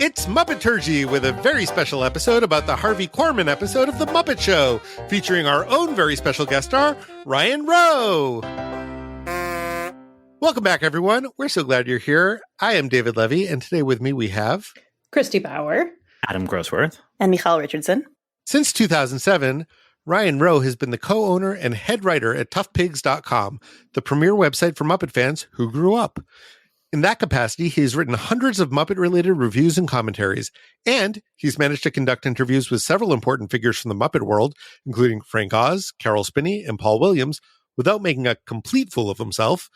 It's Muppeturgy with a very special episode about the Harvey Korman episode of The Muppet Show, featuring our own very special guest star, Ryan Rowe. Welcome back, everyone. We're so glad you're here. I am David Levy, and today with me we have... Christy Bauer. Adam Grossworth. And Michal Richardson. Since 2007, Ryan Rowe has been the co-owner and head writer at toughpigs.com, the premier website for Muppet fans who grew up. In that capacity, he's written hundreds of Muppet-related reviews and commentaries, and he's managed to conduct interviews with several important figures from the Muppet world, including Frank Oz, Carol Spinney, and Paul Williams, without making a complete fool of himself.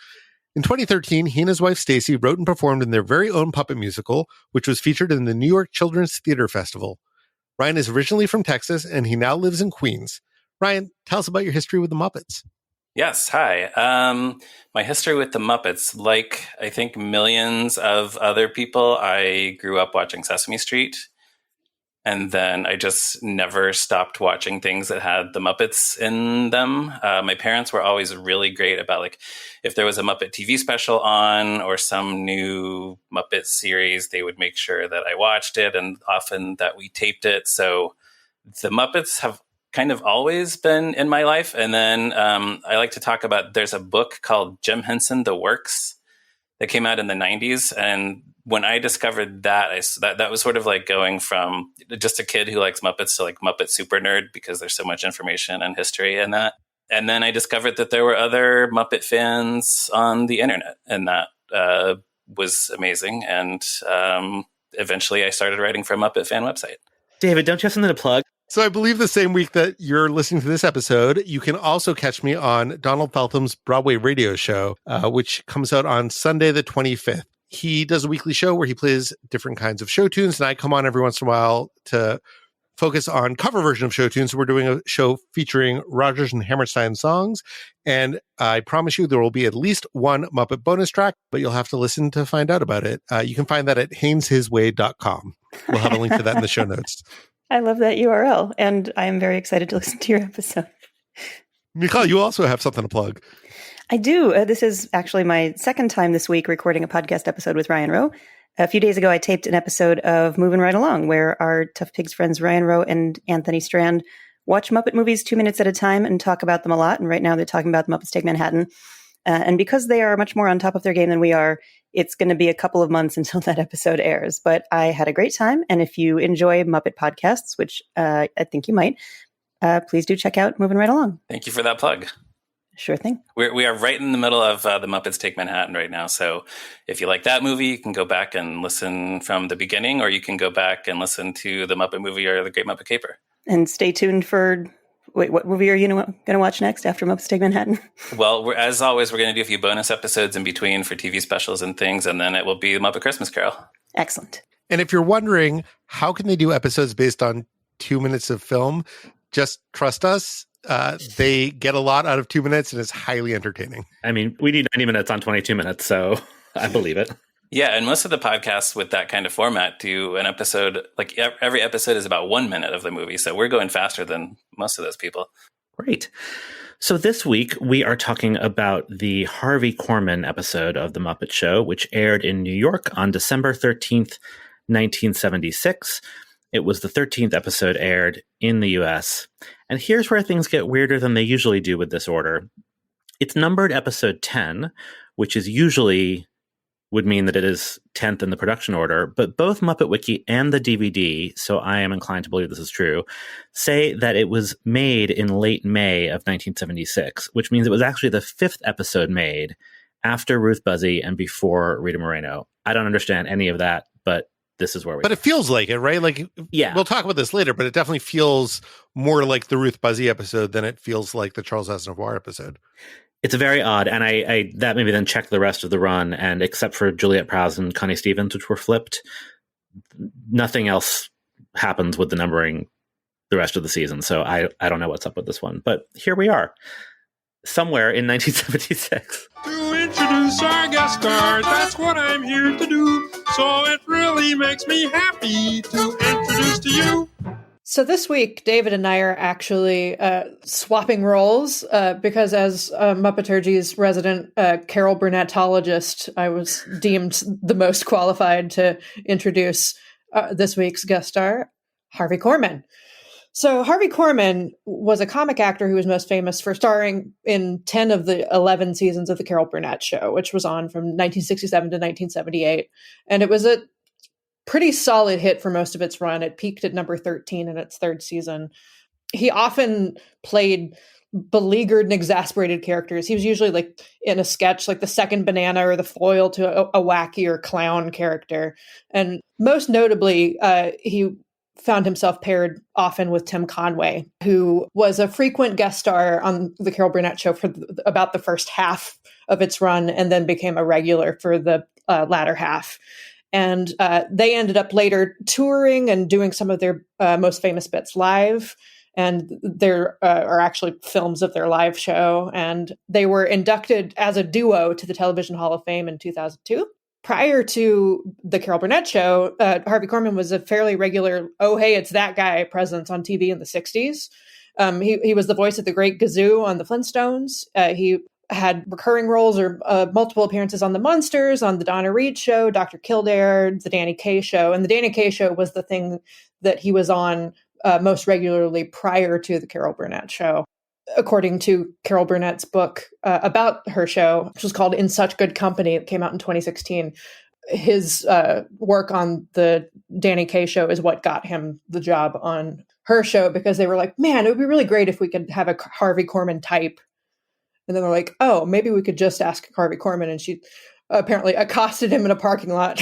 In 2013, he and his wife Stacy wrote and performed in their very own puppet musical, which was featured in the New York Children's Theater Festival. Ryan is originally from Texas, and he now lives in Queens. Ryan, tell us about your history with the Muppets. Yes, hi. My history with the Muppets, like I think millions of other people, I grew up watching Sesame Street. And then I just never stopped watching things that had the Muppets in them. My parents were always really great about, like, if there was a Muppet TV special on or some new Muppet series, they would make sure that I watched it, and often that we taped it. So the Muppets have kind of always been in my life. And then I like to talk about, there's a book called Jim Henson, The Works, that came out in the 90s. And when I discovered that, that was sort of like going from just a kid who likes Muppets to like Muppet super nerd, because there's so much information and history in that. And then I discovered that there were other Muppet fans on the internet, and that was amazing. And eventually I started writing for a Muppet fan website. David, don't you have something to plug? So I believe the same week that you're listening to this episode, you can also catch me on Donald Feltham's Broadway radio show, which comes out on Sunday the 25th. He does a weekly show where he plays different kinds of show tunes, and I come on every once in a while to focus on cover version of show tunes. So we're doing a show featuring Rodgers and Hammerstein songs, and I promise you there will be at least one Muppet bonus track, but you'll have to listen to find out about it. You can find that at haineshisway.com. We'll have a link to that in the show notes. I love that URL, and I am very excited to listen to your episode. Michal, you also have something to plug. I do. This is actually my second time this week recording a podcast episode with Ryan Rowe. A few days ago, I taped an episode of Moving Right Along, where our Tough Pigs friends Ryan Rowe and Anthony Strand watch Muppet movies 2 minutes at a time and talk about them a lot. And right now they're talking about The Muppets Take Manhattan. And because they are much more on top of their game than we are, it's going to be a couple of months until that episode airs. But I had a great time. And if you enjoy Muppet podcasts, which I think you might, please do check out Moving Right Along. Thank you for that plug. Sure thing. We are right in the middle of The Muppets Take Manhattan right now. So if you like that movie, you can go back and listen from the beginning, or you can go back and listen to the Muppet movie or The Great Muppet Caper. And stay tuned for... Wait, what movie are you going to watch next after Muppets Take Manhattan? Well, as always, we're going to do a few bonus episodes in between for TV specials and things, and then it will be The Muppet Christmas Carol. Excellent. And if you're wondering, how can they do episodes based on 2 minutes of film? Just trust us. They get a lot out of 2 minutes, and it's highly entertaining. I mean, we need 90 minutes on 22 minutes, so I believe it. Yeah, and most of the podcasts with that kind of format do an episode, like every episode is about 1 minute of the movie. So we're going faster than most of those people. Great. So this week we are talking about the Harvey Korman episode of The Muppet Show, which aired in New York on December 13th, 1976. It was the 13th episode aired in the US. And here's where things get weirder than they usually do with this order. It's numbered episode 10, which is usually... would mean that it is 10th in the production order, but both Muppet Wiki and the DVD, so I am inclined to believe this is true, say that it was made in late May of 1976, which means it was actually the 5th episode made after Ruth Buzzy and before Rita Moreno. I don't understand any of that, but this is where we But it feels like it, right? Like, yeah. We'll talk about this later, but it definitely feels more like the Ruth Buzzy episode than it feels like the Charles Aznavour episode. It's very odd, and I that maybe then checked the rest of the run, and except for Juliette Prowse and Connie Stevens, which were flipped, nothing else happens with the numbering the rest of the season. So I don't know what's up with this one, but here we are, somewhere in 1976. To introduce our guest star, that's what I'm here to do. So it really makes me happy to introduce to you. So this week, David and I are actually swapping roles because as Muppeturgy's resident Carol Burnettologist, I was deemed the most qualified to introduce this week's guest star, Harvey Korman. So Harvey Korman was a comic actor who was most famous for starring in 10 of the 11 seasons of The Carol Burnett Show, which was on from 1967 to 1978. And it was a pretty solid hit for most of its run. It peaked at number 13 in its third season. He often played beleaguered and exasperated characters. He was usually like in a sketch, like the second banana or the foil to a wacky or clown character. And most notably, he found himself paired often with Tim Conway, who was a frequent guest star on The Carol Burnett Show for about the first half of its run, and then became a regular for the latter half. And they ended up later touring and doing some of their most famous bits live. And there are actually films of their live show. And they were inducted as a duo to the Television Hall of Fame in 2002. Prior to The Carol Burnett Show, Harvey Korman was a fairly regular, oh, hey, it's that guy presence on TV in the 60s. He was the voice of the Great Gazoo on the Flintstones. He had recurring roles or multiple appearances on The Munsters, on The Donna Reed Show, Dr. Kildare, The Danny Kaye Show. And The Danny Kaye Show was the thing that he was on most regularly prior to The Carol Burnett Show. According to Carol Burnett's book about her show, which was called In Such Good Company, it came out in 2016, his work on the Danny Kaye Show is what got him the job on her show, because they were like, man, it would be really great if we could have a Harvey Korman type. And then they're like, oh, maybe we could just ask Harvey Korman. And she apparently accosted him in a parking lot.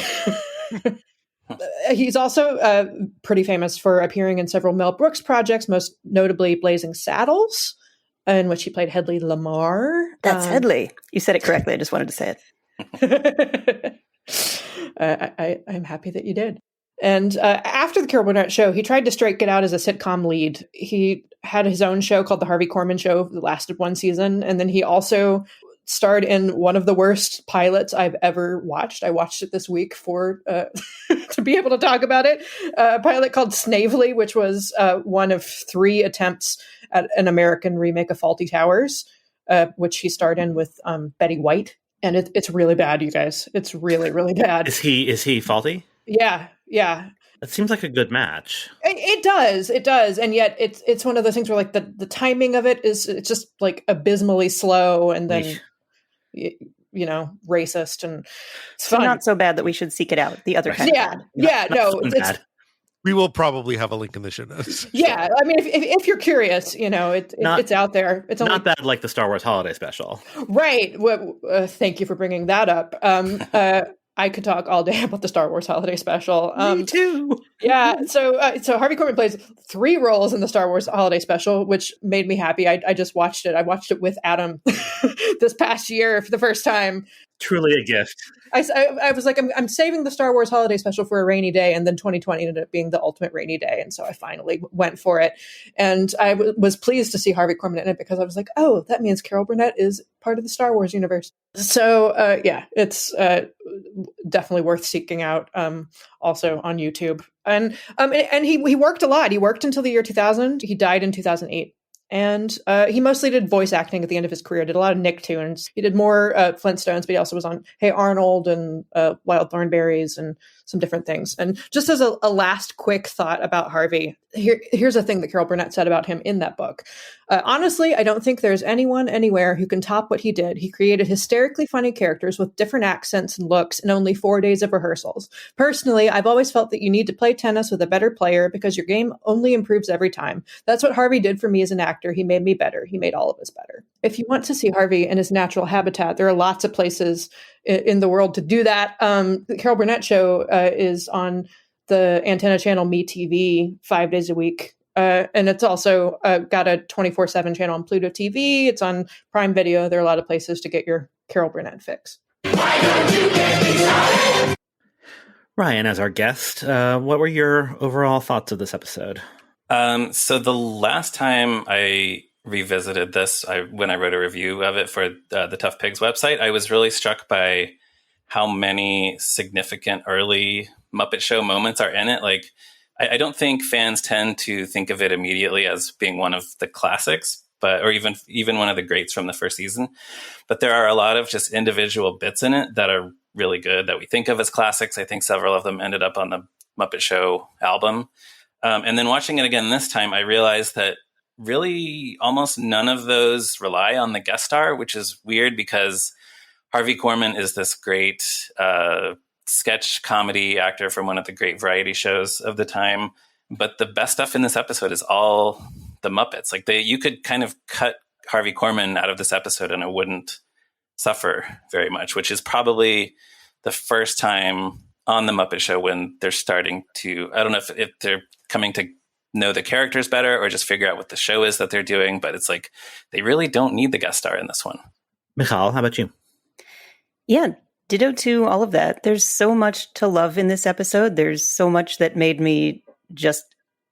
He's also pretty famous for appearing in several Mel Brooks projects, most notably Blazing Saddles, in which he played Hedley Lamar. That's Hedley. You said it correctly. I just wanted to say it. I'm happy that you did. And after The Carol Burnett Show, he tried to strike it out as a sitcom lead. He had his own show called The Harvey Korman Show that lasted one season. And then he also starred in one of the worst pilots I've ever watched. I watched it this week for to be able to talk about it. A pilot called Snavely, which was one of 3 attempts at an American remake of Fawlty Towers, which he starred in with Betty White. And it's really bad, you guys. It's really, really bad. Is he faulty? Yeah. That seems like a good match. It does, and yet it's one of those things where like the timing of it it's just like abysmally slow, and then racist, and it's so fun. Not so bad that we should seek it out. The other kind. No, it's bad. We will probably have a link in the show notes. Yeah, I mean, if you're curious, it's out there. It's only, not bad like the Star Wars Holiday Special, right? Thank you for bringing that up. I could talk all day about the Star Wars Holiday Special. Me too. Yeah, so Harvey Korman plays 3 roles in the Star Wars Holiday Special, which made me happy. I just watched it. I watched it with Adam this past year for the first time. Truly a gift. I was like, I'm saving the Star Wars Holiday Special for a rainy day, and then 2020 ended up being the ultimate rainy day, and so I finally went for it. And I was pleased to see Harvey Korman in it, because I was like, oh, that means Carol Burnett is part of the Star Wars universe. So it's definitely worth seeking out. Also on YouTube, and he worked a lot. He worked until the year 2000. He died in 2008. And he mostly did voice acting at the end of his career, did a lot of Nicktoons. He did more Flintstones, but he also was on Hey Arnold and Wild Thornberrys and some different things. And just as a last quick thought about Harvey, here's a thing that Carol Burnett said about him in that book. Honestly, I don't think there's anyone anywhere who can top what he did. He created hysterically funny characters with different accents and looks in only 4 days of rehearsals. Personally, I've always felt that you need to play tennis with a better player, because your game only improves every time. That's what Harvey did for me as an actor. He made me better. He made all of us better. If you want to see Harvey in his natural habitat, there are lots of places in the world to do that. The Carol Burnett Show is on the Antenna Channel MeTV 5 days a week. And it's also got a 24/7 channel on Pluto TV. It's on Prime Video. There are a lot of places to get your Carol Burnett fix. Ryan, as our guest, what were your overall thoughts of this episode? So the last time I revisited this, when I wrote a review of it for the Tough Pigs website, I was really struck by how many significant early Muppet Show moments are in it. Like, I don't think fans tend to think of it immediately as being one of the classics, or even one of the greats from the first season. But there are a lot of just individual bits in it that are really good that we think of as classics. I think several of them ended up on the Muppet Show album. And then watching it again this time, I realized that really almost none of those rely on the guest star, which is weird because Harvey Korman is this great sketch comedy actor from one of the great variety shows of the time. But the best stuff in this episode is all the Muppets. Like you could kind of cut Harvey Korman out of this episode and it wouldn't suffer very much, which is probably the first time on the Muppet Show when they're starting to, I don't know if they're coming to know the characters better or just figure out what the show is that they're doing, but it's like they really don't need the guest star in this one. Michal, how about you? Yeah, ditto to all of that. There's so much to love in this episode. There's so much that made me just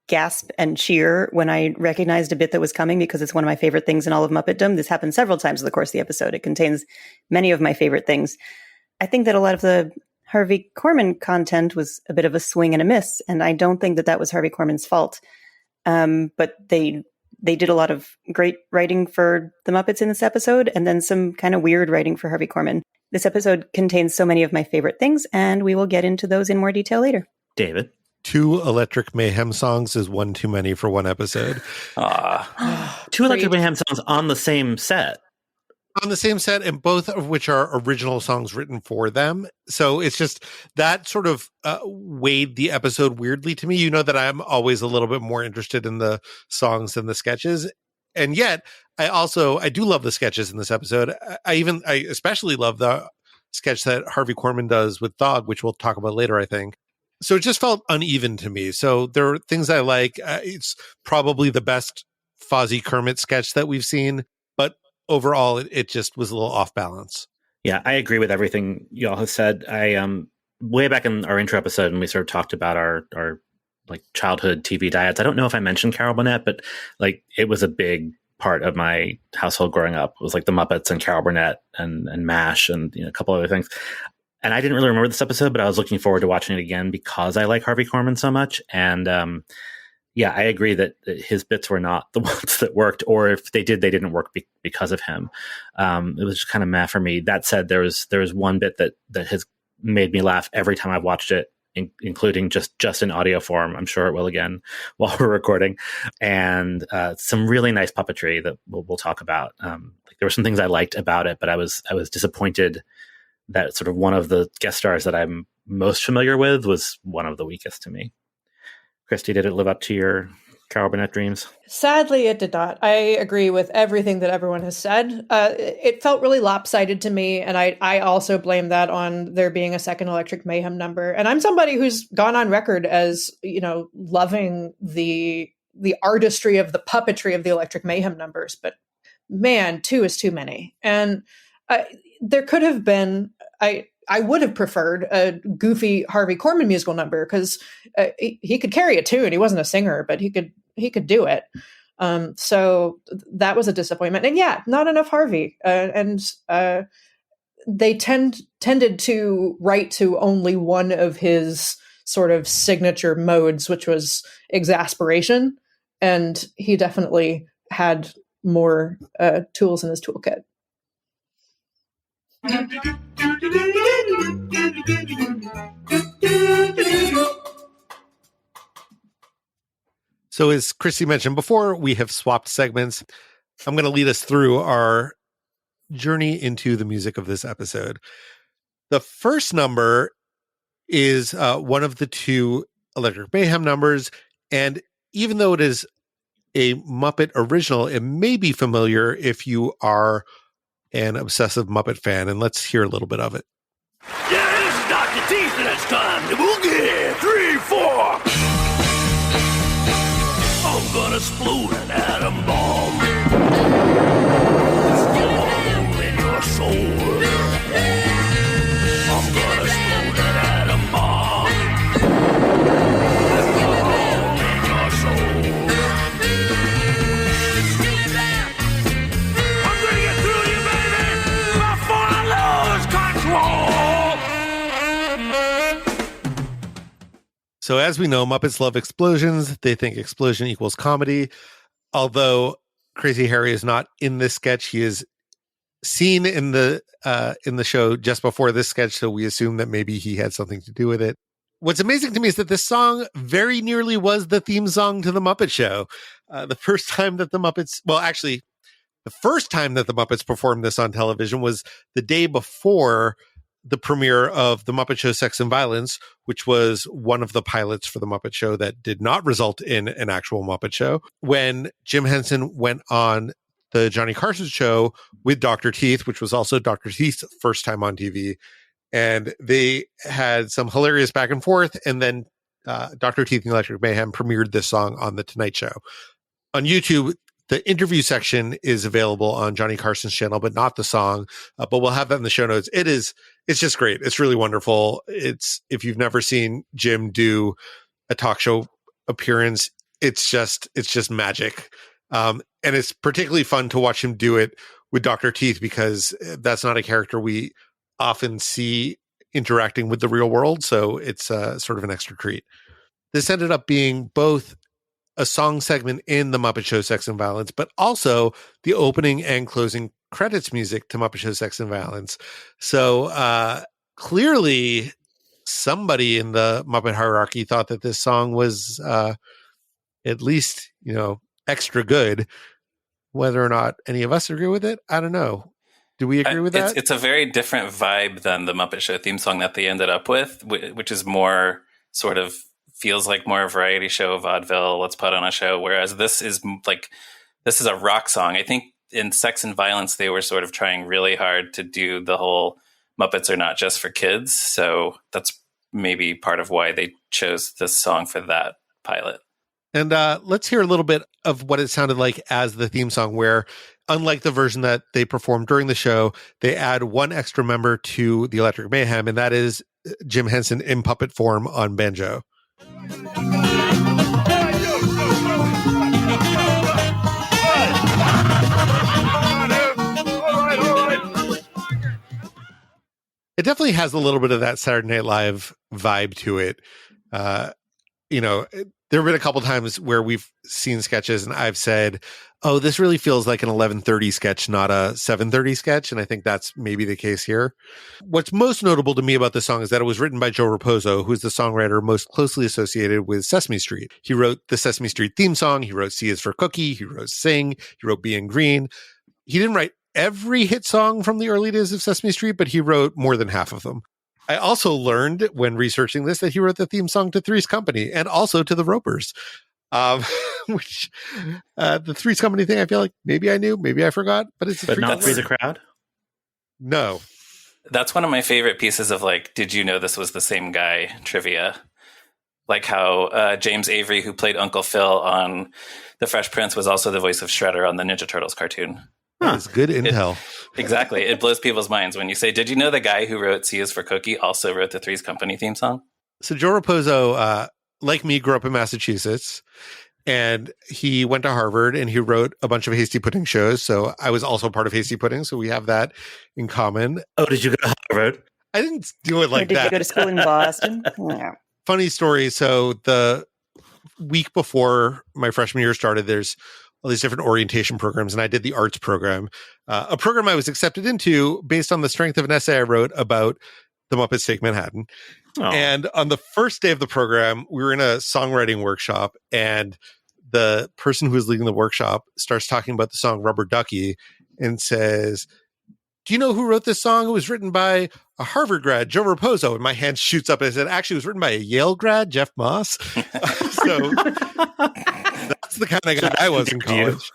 gasp and cheer when I recognized a bit that was coming, because it's one of my favorite things in all of Muppetdom. This happened several times in the course of the episode. It contains many of my favorite things. I think that a lot of the Harvey Korman content was a bit of a swing and a miss, and I don't think that that was Harvey Korman's fault. But they did a lot of great writing for the Muppets in this episode, and then some kind of weird writing for Harvey Korman. This episode contains so many of my favorite things, and we will get into those in more detail later. David? 2 Electric Mayhem songs is one too many for one episode. 2 Electric Mayhem songs on the same set. On the same set, and both of which are original songs written for them. So it's just that sort of weighed the episode weirdly to me. You know that I'm always a little bit more interested in the songs than the sketches. And yet, I do love the sketches in this episode. I especially love the sketch that Harvey Korman does with Dog, which we'll talk about later, I think. So it just felt uneven to me. So there are things I like. It's probably the best Fozzie Kermit sketch that we've seen, but overall, it just was a little off balance. Yeah, I agree with everything y'all have said. I way back in our intro episode, when we sort of talked about our like childhood TV diets, I don't know if I mentioned Carol Burnett, but like it was a big part of my household growing up. It was like the Muppets and Carol Burnett and MASH and a couple other things. And I didn't really remember this episode, but I was looking forward to watching it again because I like Harvey Korman so much. And yeah, I agree that his bits were not the ones that worked, or if they did, they didn't work because of him. It was just kind of meh for me. That said, there was one bit that has made me laugh every time I've watched it, including just in audio form. I'm sure it will again while we're recording, and some really nice puppetry that we'll talk about. There were some things I liked about it, but I was disappointed that sort of one of the guest stars that I'm most familiar with was one of the weakest to me. Christy, did it live up to your Carol Burnett dreams? Sadly, it did not. I agree with everything that everyone has said. It felt really lopsided to me, and I also blame that on there being a second Electric Mayhem number. And I'm somebody who's gone on record as, loving the artistry of the puppetry of the Electric Mayhem numbers, but man, 2 is too many. And there could have been, I would have preferred a goofy Harvey Korman musical number, because he could carry a tune. He wasn't a singer, but he could do it. So that was a disappointment. And yeah, not enough Harvey. And they tended to write to only one of his sort of signature modes, which was exasperation. And he definitely had more tools in his toolkit. So as Christy mentioned before, we have swapped segments. I'm going to lead us through our journey into the music of this episode. The first number is one of the 2 Electric Mayhem numbers. And even though it is a Muppet original, it may be familiar if you are an obsessive Muppet fan. And let's hear a little bit of it. Yeah, this is Dr. Teeth, and it's time to boogie. 3, 4. I'm gonna explode an atom bomb. Hole in your soul. I'm gonna explode an atom bomb. Hole in your soul. I'm gonna get through you, baby, before I lose control. So as we know, Muppets love explosions. They think explosion equals comedy. Although Crazy Harry is not in this sketch, he is seen in the show just before this sketch, so we assume that maybe he had something to do with it. What's amazing to me is that this song very nearly was the theme song to The Muppet Show. The first time that the Muppets performed this on television was the day before the premiere of The Muppet Show Sex and Violence, which was one of the pilots for The Muppet Show that did not result in an actual Muppet Show. When Jim Henson went on the Johnny Carson show with Dr. Teeth, which was also Dr. Teeth's first time on TV. And they had some hilarious back and forth. And then Dr. Teeth and Electric Mayhem premiered this song on The Tonight Show. On YouTube, the interview section is available on Johnny Carson's channel, but not the song. But we'll have that in the show notes. It's just great. It's really wonderful. If you've never seen Jim do a talk show appearance, it's just magic. And it's particularly fun to watch him do it with Dr. Teeth, because that's not a character we often see interacting with the real world. So it's sort of an extra treat. This ended up being both a song segment in The Muppet Show Sex and Violence, but also the opening and closing credits music to Muppet Show Sex and Violence. So clearly somebody in the Muppet hierarchy thought that this song was at least, extra good. Whether or not any of us agree with it, I don't know. Do we agree with that? It's a very different vibe than the Muppet Show theme song that they ended up with, which is more sort of feels like more a variety show, vaudeville, let's put on a show. Whereas this is a rock song. I think in Sex and Violence, they were sort of trying really hard to do the whole Muppets are not just for kids. So that's maybe part of why they chose this song for that pilot. And let's hear a little bit of what it sounded like as the theme song, where, unlike the version that they performed during the show, they add one extra member to the Electric Mayhem, and that is Jim Henson in puppet form on banjo. It definitely has a little bit of that Saturday Night Live vibe to it. There have been a couple times where we've seen sketches and I've said, oh, this really feels like an 11:30 sketch, not a 7:30 sketch. And I think that's maybe the case here. What's most notable to me about this song is that it was written by Joe Raposo, who's the songwriter most closely associated with Sesame Street. He wrote the Sesame Street theme song. He wrote C is for Cookie. He wrote Sing. He wrote Being Green. He didn't write every hit song from the early days of Sesame Street, but he wrote more than half of them. I also learned when researching this that he wrote the theme song to Three's Company and also to the Ropers, which the Three's Company thing, I feel like maybe I knew, maybe I forgot, but it's not Free the Crowd. No, that's one of my favorite pieces of did you know this was the same guy trivia? Like how James Avery, who played Uncle Phil on The Fresh Prince, was also the voice of Shredder on the Ninja Turtles cartoon. That's good intel. Exactly. It blows people's minds when you say, did you know the guy who wrote C is for Cookie also wrote the Three's Company theme song? So Joe Raposo, like me, grew up in Massachusetts, and he went to Harvard and he wrote a bunch of Hasty Pudding shows. So I was also part of Hasty Pudding. So we have that in common. Oh, did you go to Harvard? I didn't do it like that. Did you go to school in Boston? Yeah. Funny story. So the week before my freshman year started, there's all these different orientation programs, and I did the arts program, a program I was accepted into based on the strength of an essay I wrote about the Muppets Take Manhattan. Oh. And on the first day of the program, we were in a songwriting workshop, and the person who was leading the workshop starts talking about the song Rubber Ducky and says, do you know who wrote this song? It was written by a Harvard grad, Joe Raposo. And my hand shoots up and I said, actually, it was written by a Yale grad, Jeff Moss. So that's the kind of guy I was in college.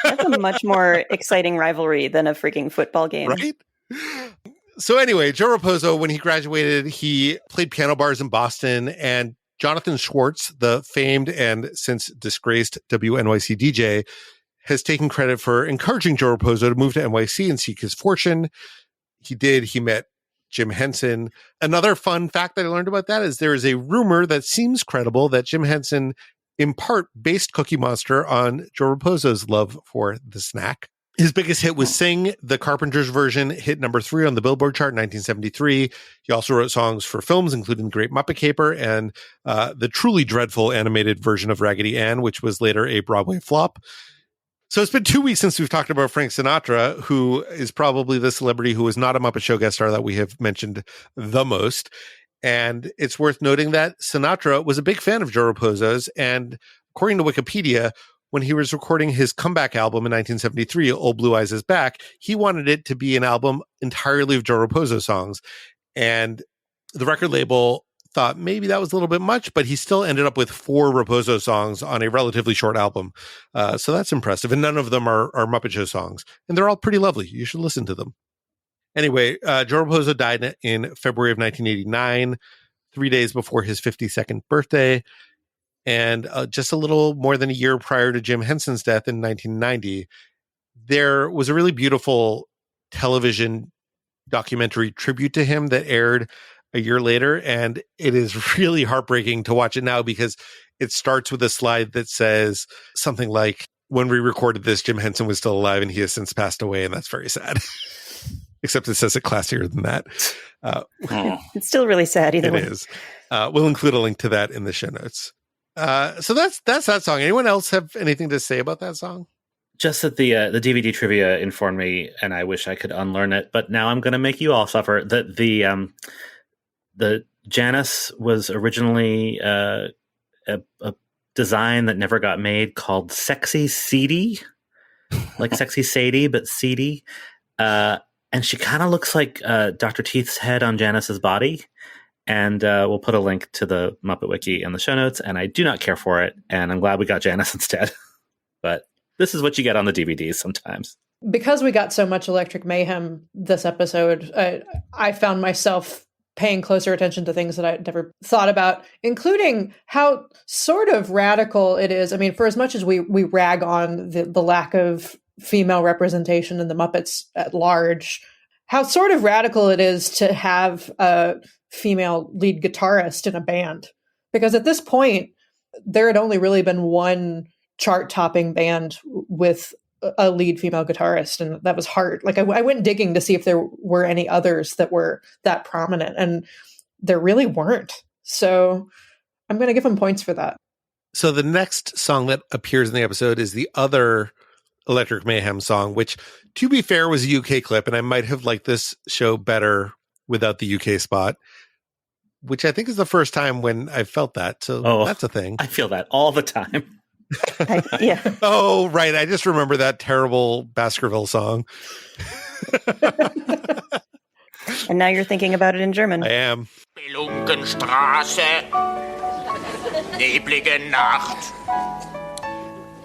That's a much more exciting rivalry than a freaking football game. Right? So anyway, Joe Raposo, when he graduated, he played piano bars in Boston, and Jonathan Schwartz, the famed and since disgraced WNYC DJ, has taken credit for encouraging Joe Raposo to move to NYC and seek his fortune. He did. He met Jim Henson. Another fun fact that I learned about that is there is a rumor that seems credible that Jim Henson in part based Cookie Monster on Joe Raposo's love for the snack. His biggest hit was Sing. The Carpenters version hit number 3 on the Billboard chart in 1973. He also wrote songs for films, including The Great Muppet Caper and the truly dreadful animated version of Raggedy Ann, which was later a Broadway flop. So it's been 2 weeks since we've talked about Frank Sinatra, who is probably the celebrity who was not a Muppet Show guest star that we have mentioned the most. And it's worth noting that Sinatra was a big fan of Joe Raposo's, and according to Wikipedia, when he was recording his comeback album in 1973, Old Blue Eyes Is Back, he wanted it to be an album entirely of Joe Raposo songs. And the record label thought maybe that was a little bit much, but he still ended up with 4 Raposo songs on a relatively short album. So that's impressive. And none of them are Muppet Show songs. And they're all pretty lovely. You should listen to them. Anyway, Joe Raposo died in February of 1989, 3 days before his 52nd birthday. And just a little more than a year prior to Jim Henson's death in 1990, there was a really beautiful television documentary tribute to him that aired a year later. And it is really heartbreaking to watch it now because it starts with a slide that says something like, when we recorded this, Jim Henson was still alive and he has since passed away. And that's very sad. Except it says it classier than that. It's still really sad either way. It is. We'll include a link to that in the show notes. So that's that song. Anyone else have anything to say about that song? Just that the DVD trivia informed me, and I wish I could unlearn it, but now I'm going to make you all suffer. That the Janice was originally a design that never got made called Sexy Seedy, like Sexy Sadie, but seedy. And she kind of looks like Dr. Teeth's head on Janice's body. And we'll put a link to the Muppet Wiki in the show notes. And I do not care for it. And I'm glad we got Janice instead. But this is what you get on the DVDs sometimes. Because we got so much Electric Mayhem this episode, I found myself paying closer attention to things that I'd never thought about, including how sort of radical it is. I mean, for as much as we rag on the lack of female representation in the Muppets at large, how sort of radical it is to have a female lead guitarist in a band. Because at this point, there had only really been one chart-topping band with a lead female guitarist, and that was Heart. Like, I went digging to see if there were any others that were that prominent, and there really weren't. So I'm going to give them points for that. So the next song that appears in the episode is the other Electric Mayhem song, which, to be fair, was a UK clip, and I might have liked this show better without the UK spot, which I think is the first time when I felt that. So that's a thing. I feel that all the time. Yeah. Oh, right. I just remember that terrible Baskerville song. And now you're thinking about it in German. I am. Spelunkenstraße, neblige Nacht,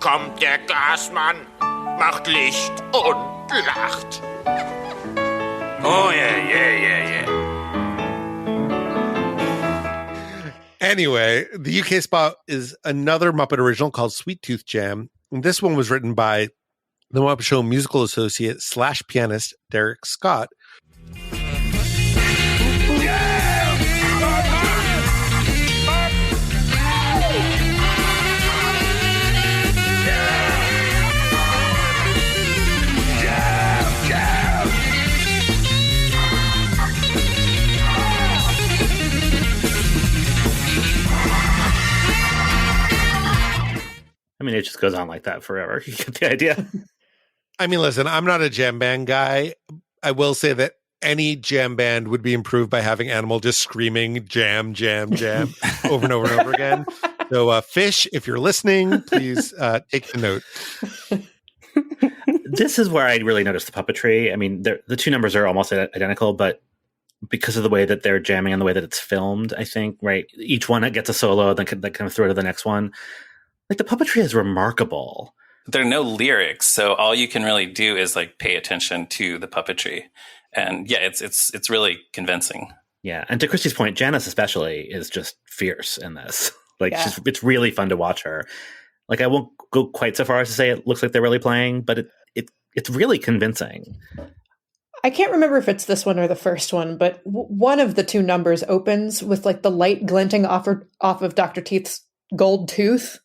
kommt der Gasmann, macht Licht und lacht. Oh yeah, yeah, yeah, yeah. Anyway, the UK spot is another Muppet original called Sweet Tooth Jam. And this one was written by the Muppet Show musical associate / pianist Derek Scott. I mean, it just goes on like that forever. You get the idea. I mean, listen, I'm not a jam band guy. I will say that any jam band would be improved by having Animal just screaming jam, jam, jam over and over and over again. So, Fish, if you're listening, please take the note. This is where I really noticed the puppetry. I mean, the two numbers are almost identical, but because of the way that they're jamming and the way that it's filmed, I think, right? Each one gets a solo, then kind of throw to the next one. Like, the puppetry is remarkable. There are no lyrics, so all you can really do is like pay attention to the puppetry. And yeah, it's really convincing. Yeah, and to Christy's point, Janice especially is just fierce in this. Like, Yeah. it's really fun to watch her. Like, I won't go quite so far as to say it looks like they're really playing, but it's really convincing. I can't remember if it's this one or the first one, but one of the two numbers opens with like the light glinting off of Dr. Teeth's gold tooth.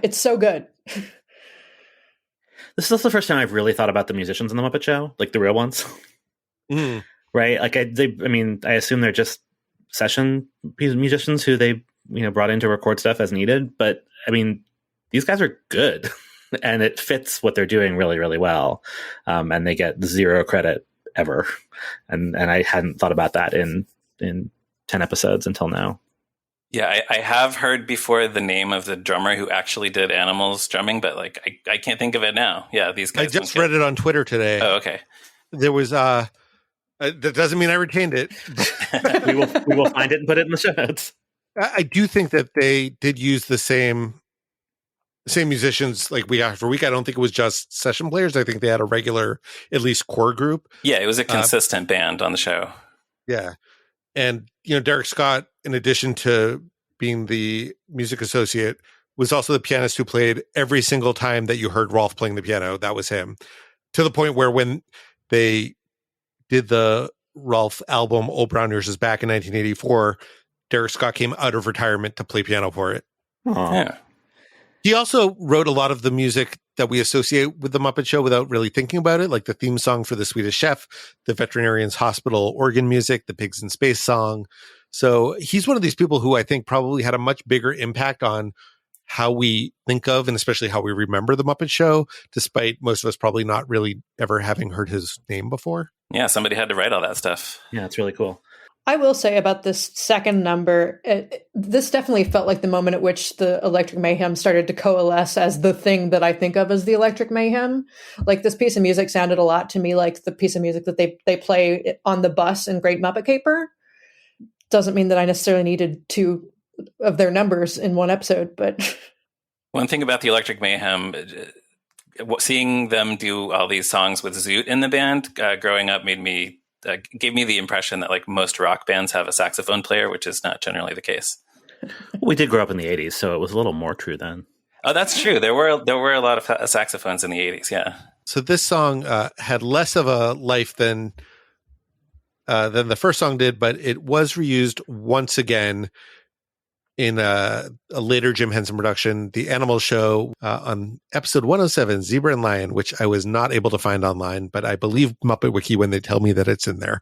It's so good. This is also the first time I've really thought about the musicians in the Muppet Show, like the real ones. Mm. Right? Like, I assume they're just session musicians who they brought in to record stuff as needed. But I mean, these guys are good, and it fits what they're doing really, really well. And they get zero credit ever. And I hadn't thought about that in in 10 episodes until now. Yeah, I have heard before the name of the drummer who actually did Animals drumming, but like I can't think of it now. Yeah, these guys. I just read it on Twitter today. Oh, okay. There was that doesn't mean I retained it. we will find it and put it in the show notes. I do think that they did use the same musicians like week after week. I don't think it was just session players. I think they had a regular, at least core group. Yeah, it was a consistent band on the show. Yeah. And, Derek Scott, in addition to being the music associate, was also the pianist who played every single time that you heard Rolf playing the piano. That was him. To the point where when they did the Rolf album, Old Brown Nurses back in 1984, Derek Scott came out of retirement to play piano for it. Aww. Yeah. He also wrote a lot of the music that we associate with the Muppet Show without really thinking about it, like the theme song for The Swedish Chef, the Veterinarian's Hospital organ music, the Pigs in Space song. So he's one of these people who I think probably had a much bigger impact on how we think of and especially how we remember the Muppet Show, despite most of us probably not really ever having heard his name before. Yeah, somebody had to write all that stuff. Yeah, it's really cool. I will say about this second number, this definitely felt like the moment at which the Electric Mayhem started to coalesce as the thing that I think of as the Electric Mayhem. Like, this piece of music sounded a lot to me like the piece of music that they play on the bus in Great Muppet Caper. Doesn't mean that I necessarily needed two of their numbers in one episode, but... One thing about the Electric Mayhem, seeing them do all these songs with Zoot in the band growing up gave me the impression that like most rock bands have a saxophone player, which is not generally the case. We did grow up in the 80s, so it was a little more true then. Oh, that's true. There were a lot of saxophones in the 80s, yeah. So this song had less of a life than the first song did, but it was reused once again in a later Jim Henson production, The Animal Show, on episode 107, Zebra and Lion, which I was not able to find online, but I believe Muppet Wiki when they tell me that it's in there.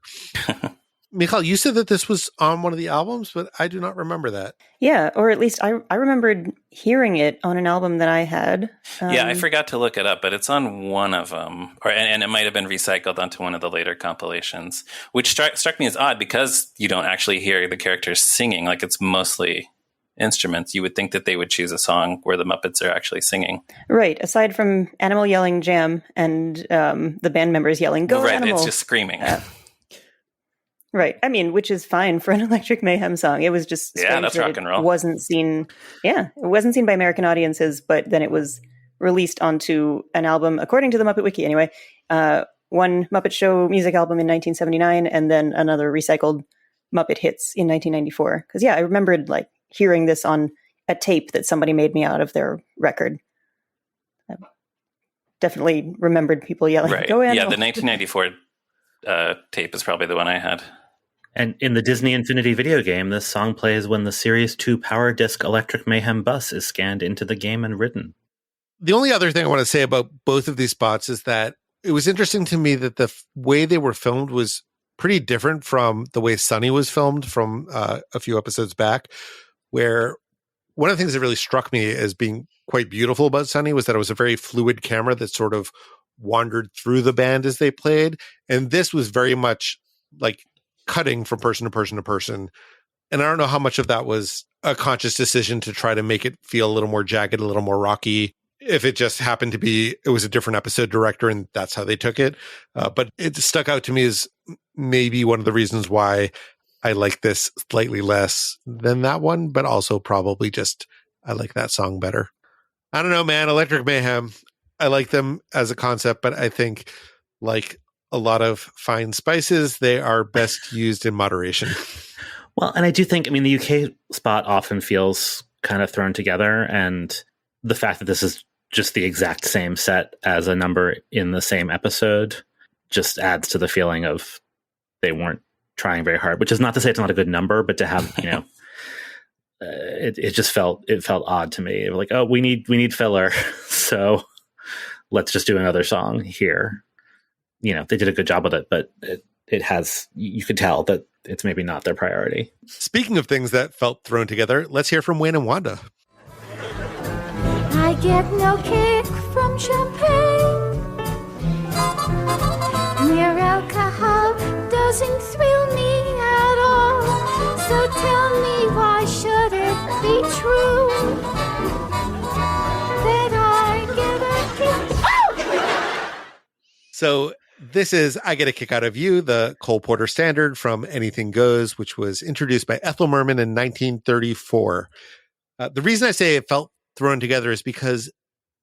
Michal, you said that this was on one of the albums, but I do not remember that. Yeah, or at least I remembered hearing it on an album that I had. Yeah, I forgot to look it up, but it's on one of them. And it might have been recycled onto one of the later compilations, which struck me as odd because you don't actually hear the characters singing. Like, it's mostly instruments. You would think that they would choose a song where the Muppets are actually singing. Right. Aside from Animal yelling jam and the band members yelling, go Animal. It's just screaming. Right. I mean, which is fine for an Electric Mayhem song. It was just that's rock and roll. It wasn't seen by American audiences, but then it was released onto an album, according to the Muppet Wiki anyway, one Muppet Show music album in 1979, and then another recycled Muppet Hits in 1994. Because, I remembered, like, hearing this on a tape that somebody made me out of their record. I definitely remembered people yelling, right. Go Animal. Yeah, the 1994 tape is probably the one I had. And in the Disney Infinity video game, this song plays when the Series 2 Power Disc Electric Mayhem bus is scanned into the game and ridden. The only other thing I want to say about both of these spots is that it was interesting to me that the way they were filmed was pretty different from the way Sunny was filmed from a few episodes back, where one of the things that really struck me as being quite beautiful about Sunny was that it was a very fluid camera that sort of wandered through the band as they played. And this was very much like cutting from person to person to person. And I don't know how much of that was a conscious decision to try to make it feel a little more jagged, a little more rocky. If it just happened to be, it was a different episode director and that's how they took it. But it stuck out to me as maybe one of the reasons why I like this slightly less than that one, but also probably just I like that song better. I don't know, man. Electric Mayhem, I like them as a concept, but I think like a lot of fine spices, they are best used in moderation. Well, and I do think, the UK spot often feels kind of thrown together, and the fact that this is just the exact same set as a number in the same episode just adds to the feeling of they weren't trying very hard, which is not to say it's not a good number, but to have, it just felt odd to me. Like, oh, we need filler. So let's just do another song here. They did a good job with it, but it has, you could tell that it's maybe not their priority. Speaking of things that felt thrown together, let's hear from Wayne and Wanda. I get no kick from champagne. Mere alcohol doesn't thrill me at all. So tell me, why should it be true that I get a kick? Oh! So this is I Get a Kick Out of You, the Cole Porter standard from Anything Goes, which was introduced by Ethel Merman in 1934. The reason I say it felt thrown together is because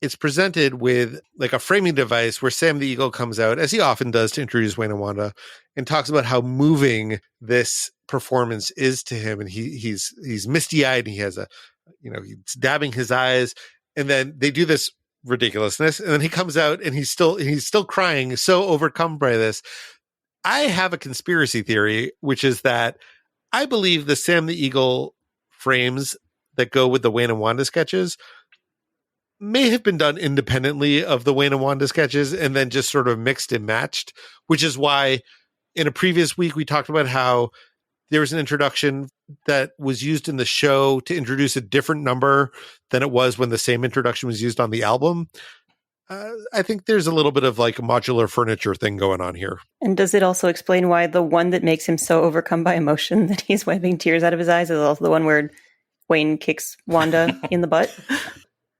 it's presented with like a framing device where Sam the Eagle comes out, as he often does, to introduce Wayne and Wanda, and talks about how moving this performance is to him. And he's misty-eyed, and he has he's dabbing his eyes. And then they do this ridiculousness, and then he comes out and he's still crying, so overcome by this. I have a conspiracy theory, which is that I believe the Sam the Eagle frames that go with the Wayne and Wanda sketches may have been done independently of the Wayne and Wanda sketches and then just sort of mixed and matched, which is why in a previous week we talked about how there was an introduction that was used in the show to introduce a different number than it was when the same introduction was used on the album. I think there's a little bit of like a modular furniture thing going on here. And does it also explain why the one that makes him so overcome by emotion that he's wiping tears out of his eyes is also the one where Wayne kicks Wanda in the butt?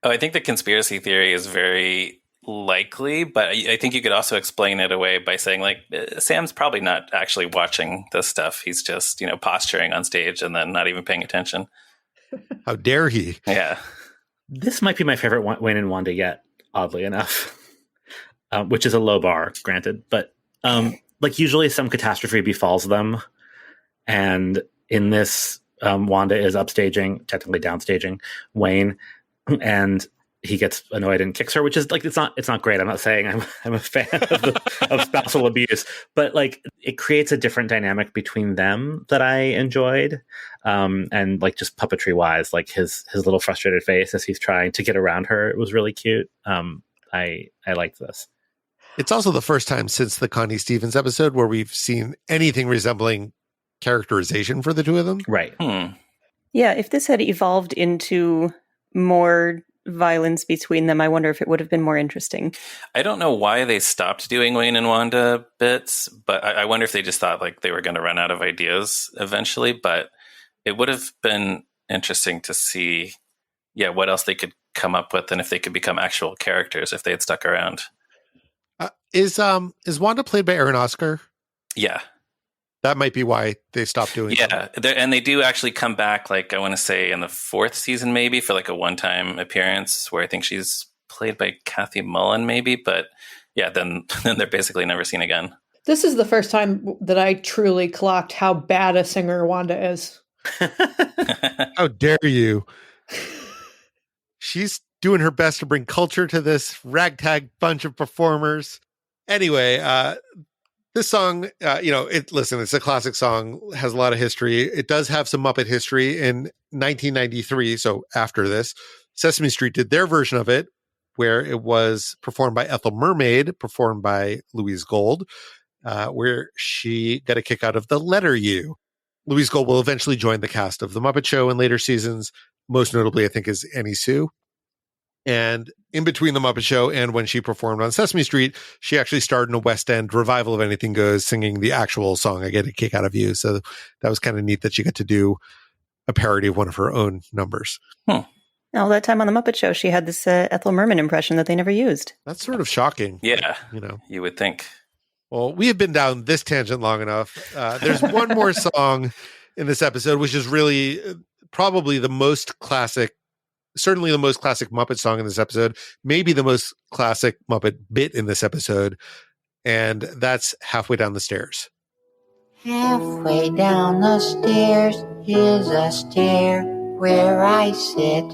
Oh, I think the conspiracy theory is very likely, but I think you could also explain it away by saying, like, Sam's probably not actually watching this stuff. He's just, posturing on stage and then not even paying attention. How dare he? Yeah. This might be my favorite Wayne and Wanda yet, oddly enough, which is a low bar, granted. But like usually some catastrophe befalls them. And in this, Wanda is upstaging, technically downstaging Wayne, and he gets annoyed and kicks her, which is like, it's not great. I'm not saying I'm a fan of spousal abuse, but like it creates a different dynamic between them that I enjoyed. And like just puppetry wise, like his little frustrated face as he's trying to get around her, it was really cute. I liked this. It's also the first time since the Connie Stevens episode where we've seen anything resembling characterization for the two of them. Right. Yeah, if this had evolved into more violence between them, I wonder if it would have been more interesting. I don't know why they stopped doing Wayne and Wanda bits, but I wonder if they just thought like they were going to run out of ideas eventually. But it would have been interesting to see, what else they could come up with and if they could become actual characters if they had stuck around. Is Wanda played by Aaron Oscar? Yeah. That might be why they stopped doing it. Yeah, and they do actually come back, like I want to say in the 4th season maybe, for like a one-time appearance where I think she's played by Kathy Mullen maybe, but yeah, then they're basically never seen again. This is the first time that I truly clocked how bad a singer Wanda is. How dare you? She's doing her best to bring culture to this ragtag bunch of performers. Anyway, this song, it's a classic song, has a lot of history. It does have some Muppet history. In 1993, so after this, Sesame Street did their version of it, where it was performed by Ethel Mermaid, performed by Louise Gold, where she got a kick out of the letter U. Louise Gold will eventually join the cast of The Muppet Show in later seasons. Most notably, I think, is Annie Sue. And in between The Muppet Show and when she performed on Sesame Street, she actually starred in a West End revival of Anything Goes, singing the actual song, I Get a Kick Out of You. So that was kind of neat that she got to do a parody of one of her own numbers. All that time on The Muppet Show, she had this Ethel Merman impression that they never used. That's sort of shocking. Yeah, you would think. Well, we have been down this tangent long enough. There's one more song in this episode, which is really probably the most classic, certainly the most classic Muppet song in this episode, maybe the most classic Muppet bit in this episode, and that's Halfway Down the Stairs. Halfway down the stairs is a stair where I sit.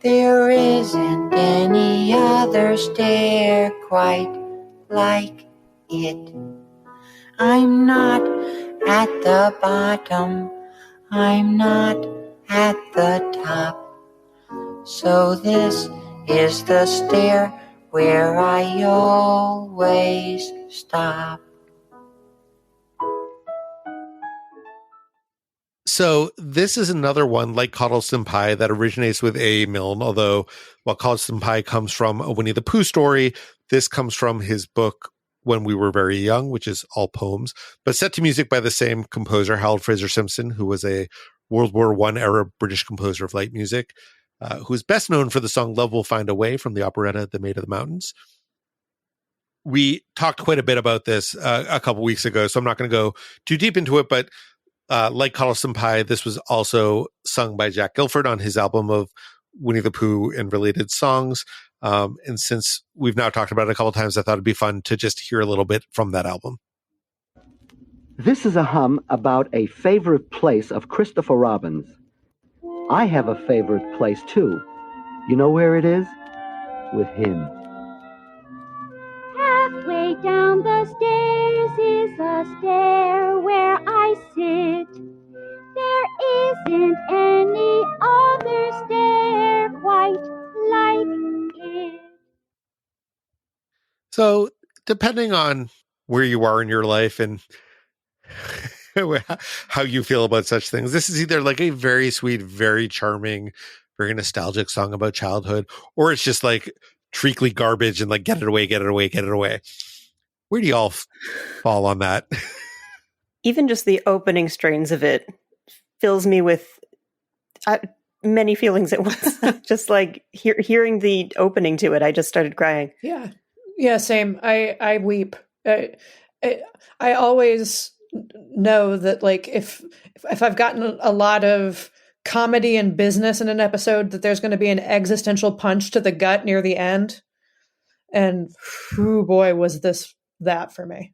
There isn't any other stair quite like it. I'm not at the bottom, I'm not at the top. So this is the stair where I always stop. So this is another one like Coddleston Pie that originates with A. Milne, although while Coddleston Pie comes from a Winnie the Pooh story, this comes from his book When We Were Very Young, which is all poems, but set to music by the same composer, Harold Fraser Simpson, who was a World War I era British composer of light music, who is best known for the song Love Will Find a Way from the operetta The Maid of the Mountains. We talked quite a bit about this a couple weeks ago, so I'm not going to go too deep into it, but like Coddleston Pie, this was also sung by Jack Gilford on his album of Winnie the Pooh and related songs. And since we've now talked about it a couple times, I thought it'd be fun to just hear a little bit from that album. This is a hum about a favorite place of Christopher Robin's. I have a favorite place, too. You know where it is? With him. Halfway down the stairs is a stair where I sit. There isn't any other stair quite like it. So, depending on where you are in your life and how you feel about such things, this is either like a very sweet, very charming, very nostalgic song about childhood, or it's just like treacly garbage and like get it away, get it away, get it away. Where do y'all fall on that? Even just the opening strains of it fills me with many feelings at once. Just like hearing the opening to it, I just started crying. Yeah, same. I weep. I always know that like if I've gotten a lot of comedy and business in an episode, that there's going to be an existential punch to the gut near the end. And whoo boy, was that for me.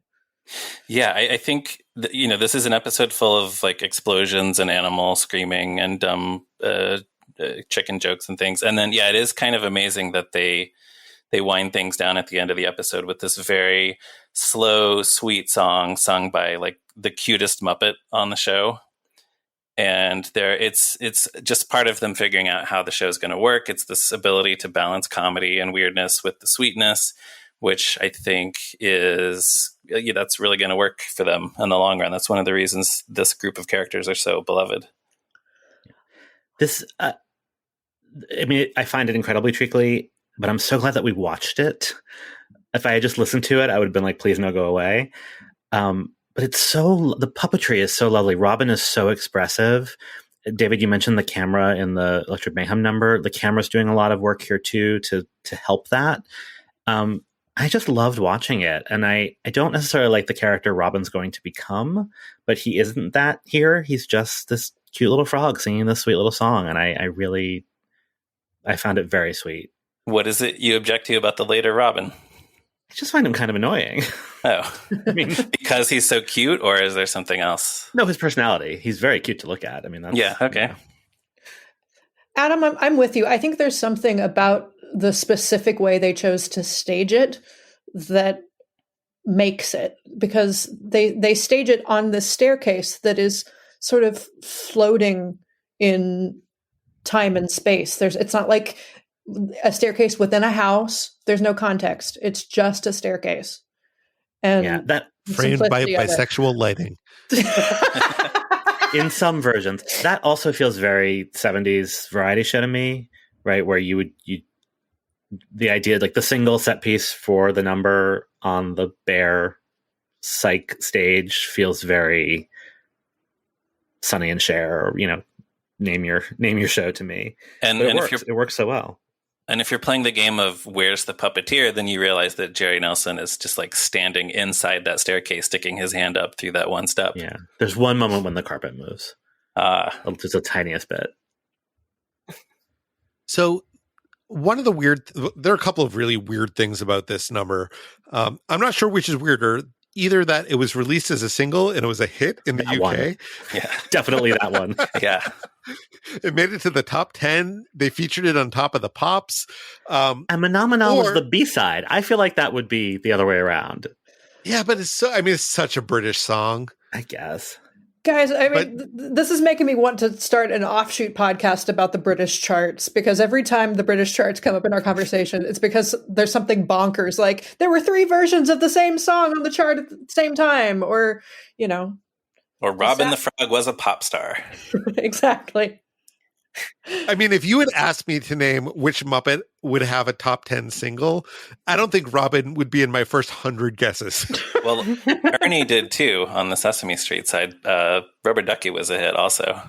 Yeah, I think this is an episode full of like explosions and animal screaming and dumb chicken jokes and things. And then it is kind of amazing that they wind things down at the end of the episode with this very slow, sweet song sung by like the cutest Muppet on the show. And it's just part of them figuring out how the show is going to work. It's this ability to balance comedy and weirdness with the sweetness, which I think is that's really going to work for them in the long run. That's one of the reasons this group of characters are so beloved. This, I find it incredibly treacly, but I'm so glad that we watched it. If I had just listened to it, I would have been like, please no, go away. But the puppetry is so lovely. Robin is so expressive. David, you mentioned the camera in the Electric Mayhem number. The camera's doing a lot of work here too to help that. I just loved watching it. And I don't necessarily like the character Robin's going to become, but he isn't that here. He's just this cute little frog singing this sweet little song. And I found it very sweet. What is it you object to about the later Robin? I just find him kind of annoying. Oh, because he's so cute, or is there something else? No, his personality. He's very cute to look at. That's, okay. Adam, I'm with you. I think there's something about the specific way they chose to stage it that makes it, because they stage it on this staircase that is sort of floating in time and space. It's not like a staircase within a house. There's no context. It's just a staircase. And that framed by bisexual lighting. In some versions. That also feels very 70s variety show to me, right? Where the idea, like the single set piece for the number on the bare psych stage feels very Sonny and Cher, or, name your show to me. And it works so well. And if you're playing the game of where's the puppeteer, then you realize that Jerry Nelson is just like standing inside that staircase, sticking his hand up through that one step. Yeah. There's one moment when the carpet moves. Just the tiniest bit. So one of there are a couple of really weird things about this number. I'm not sure which is weirder. Either that it was released as a single and it was a hit in the UK. One. Yeah, definitely that one. Yeah. It made it to the top 10. They featured it on Top of the Pops. And Phenomenal was the B-side. I feel like that would be the other way around. Yeah, but it's such a British song. I guess. Guys, this is making me want to start an offshoot podcast about the British charts, because every time the British charts come up in our conversation, it's because there's something bonkers, like there were 3 versions of the same song on the chart at the same time, or, Or Robin the Frog was a pop star. Exactly. I mean, if you had asked me to name which Muppet would have a top 10 single, I don't think Robin would be in my first 100 guesses. Well, Ernie did too on the Sesame Street side. Rubber Ducky was a hit also.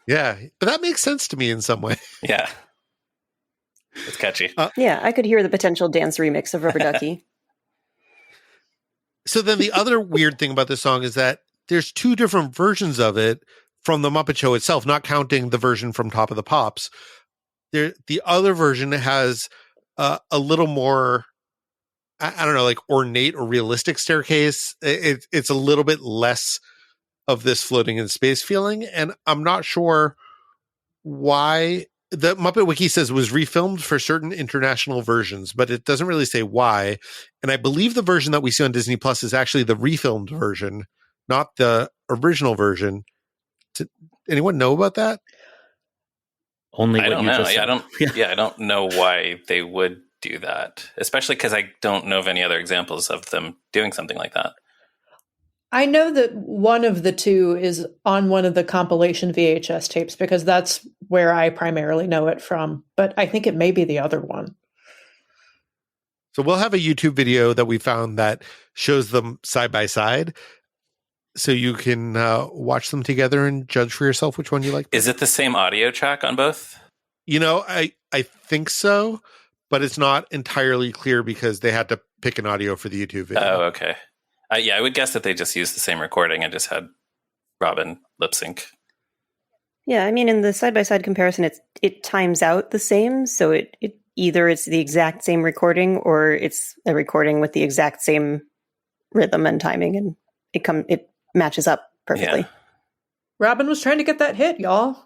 Yeah, but that makes sense to me in some way. Yeah. It's catchy. Yeah, I could hear the potential dance remix of Rubber Ducky. So then the other weird thing about this song is that there's two different versions of it from the Muppet Show itself, not counting the version from Top of the Pops. The other version has a little more, I don't know, like ornate or realistic staircase. It's a little bit less of this floating in space feeling. And I'm not sure why. The Muppet Wiki says it was refilmed for certain international versions, but it doesn't really say why. And I believe the version that we see on Disney Plus is actually the refilmed version, not the original version. Anyone know about that? Only I what don't you know. just Yeah, said. I don't know why they would do that, especially because I don't know of any other examples of them doing something like that. I know that one of the two is on one of the compilation VHS tapes because that's where I primarily know it from. But I think it may be the other one. So we'll have a YouTube video that we found that shows them side by side. So you can watch them together and judge for yourself which one you like. Is it the same audio track on both? You know, I think so, but it's not entirely clear because they had to pick an audio for the YouTube video. Oh, okay. Yeah, I would guess that they just used the same recording and just had Robin lip sync. Yeah, I mean, in the side-by-side comparison, it times out the same. So it either it's the exact same recording or it's a recording with the exact same rhythm and timing, and it matches up perfectly. Yeah. Robin was trying to get that hit, y'all.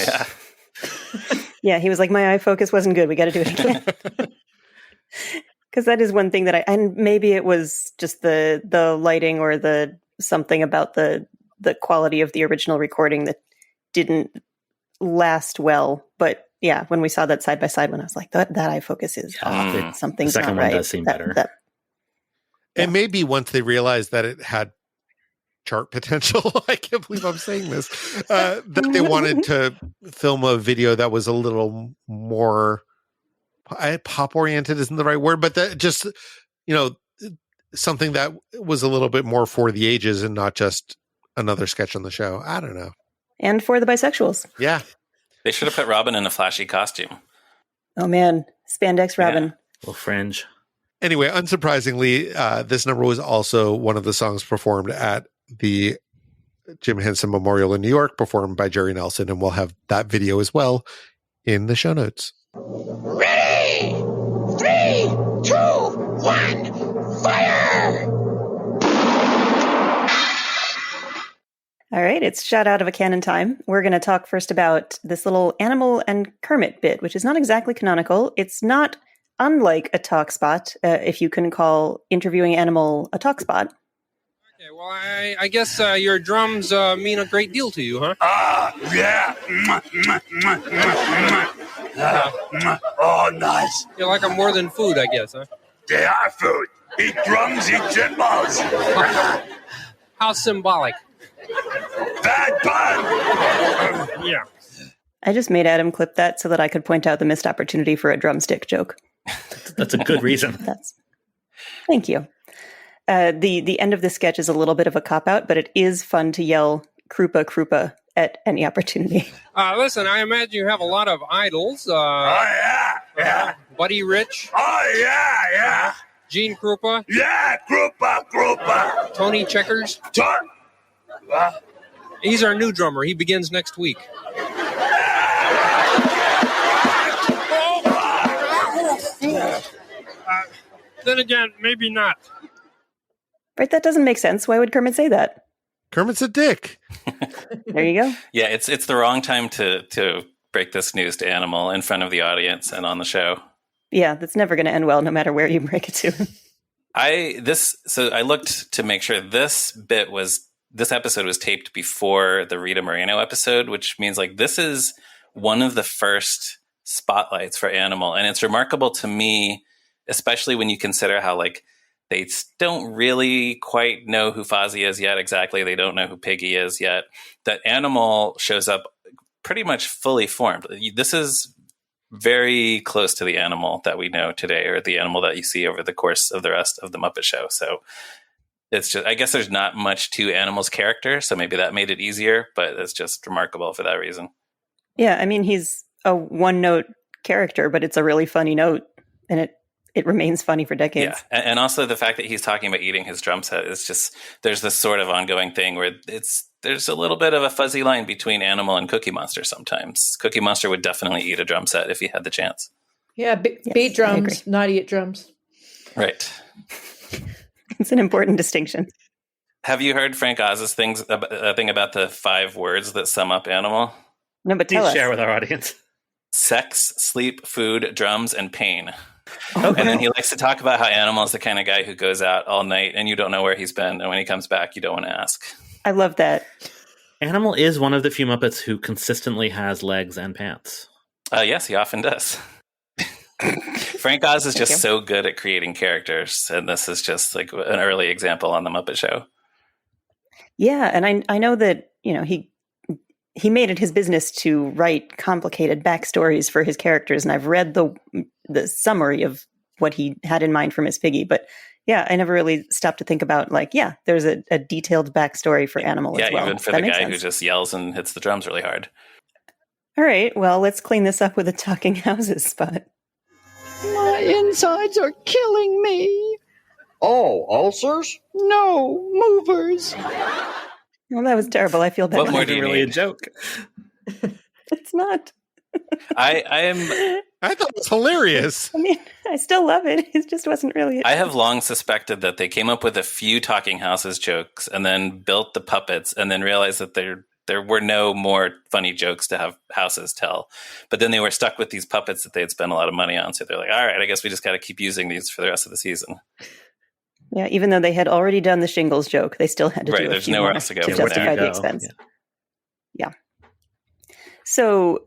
Yeah. Yeah, he was like, my eye focus wasn't good. We got to do it again. Because that is one thing that and maybe it was just the lighting or the something about the quality of the original recording that didn't last well. But yeah, when we saw that side by side, when I was like, that eye focus is off. Something's the second not one right. does seem better. And maybe once they realized that it had chart potential, I can't believe I'm saying this, that they wanted to film a video that was a little more pop oriented isn't the right word, but that just, you know, something that was a little bit more for the ages and not just another sketch on the show. I don't know. And for the bisexuals. Yeah. They should have put Robin in a flashy costume. Oh man, spandex Robin. Yeah. Little fringe. Anyway, unsurprisingly, this number was also one of the songs performed at the Jim Henson Memorial in New York, performed by Jerry Nelson, and we'll have that video as well in the show notes. Ready! 3, 2, 1, fire! All right, it's Shout Out of a Cannon time. We're going to talk first about this little Animal and Kermit bit, which is not exactly canonical. It's not unlike a talk spot, if you can call interviewing Animal a talk spot. Okay, well, I guess your drums mean a great deal to you, huh? Yeah. Oh, nice. You like them more than food, I guess, huh? They are food. Eat drums, eat cymbals. How symbolic. Bad pun. Yeah. I just made Adam clip that so that I could point out the missed opportunity for a drumstick joke. That's a good reason. Thank you. The end of the sketch is a little bit of a cop-out, but it is fun to yell Krupa Krupa at any opportunity. Listen, I imagine you have a lot of idols. Yeah. Buddy Rich. Oh, yeah. Gene Krupa. Yeah, Krupa. Tony Checkers. He's our new drummer. He begins next week. Then again, maybe not. Right, that doesn't make sense. Why would Kermit say that? Kermit's a dick. There you go. Yeah, it's the wrong time to break this news to Animal in front of the audience and on the show. Yeah, that's never going to end well, no matter where you break it to. I looked to make sure this episode was taped before the Rita Moreno episode, which means like this is one of the first spotlights for Animal, and it's remarkable to me, especially when you consider how like they don't really quite know who Fozzie is yet exactly. They don't know who Piggy is yet. That Animal shows up pretty much fully formed. This is very close to the animal that we know today, or the animal that you see over the course of the rest of the Muppet Show. So it's just, I guess there's not much to Animal's character, so maybe that made it easier, but it's just remarkable for that reason. Yeah, I mean, he's a one-note character, but it's a really funny note, and it remains funny for decades. Yeah, and also the fact that he's talking about eating his drum set is just, there's this sort of ongoing thing where there's a little bit of a fuzzy line between Animal and Cookie Monster sometimes. Cookie Monster would definitely eat a drum set if he had the chance. Yeah, beat drums, not eat drums. Right. It's an important distinction. Have you heard Frank Oz's thing about the 5 words that sum up Animal? No, but tell us. Share with our audience. Sex, sleep, food, drums, and pain. Okay. And then he likes to talk about how Animal is the kind of guy who goes out all night and you don't know where he's been. And when he comes back, you don't want to ask. I love that. Animal is one of the few Muppets who consistently has legs and pants. Yes, he often does. Frank Oz is just so good at creating characters. And this is just like an early example on The Muppet Show. Yeah, and I know that, he made it his business to write complicated backstories for his characters, and I've read the summary of what he had in mind for Miss Piggy. But yeah, I never really stopped to think about there's a detailed backstory for Animal as well. Yeah, even for the guy who just yells and hits the drums really hard. All right, well, let's clean this up with a talking houses spot. My insides are killing me. Oh, ulcers? No, movers. Well, that was terrible. I feel bad. What more do you really need? a joke? It's not. I thought it was hilarious. I mean, I still love it. It just wasn't really. I have long suspected that they came up with a few Talking Houses jokes and then built the puppets and then realized that there were no more funny jokes to have houses tell. But then they were stuck with these puppets that they had spent a lot of money on. So they're like, all right, I guess we just got to keep using these for the rest of the season. Yeah, even though they had already done the shingles joke, they still had to do a there's few nowhere more else to go to for justify now. the expense. Yeah. So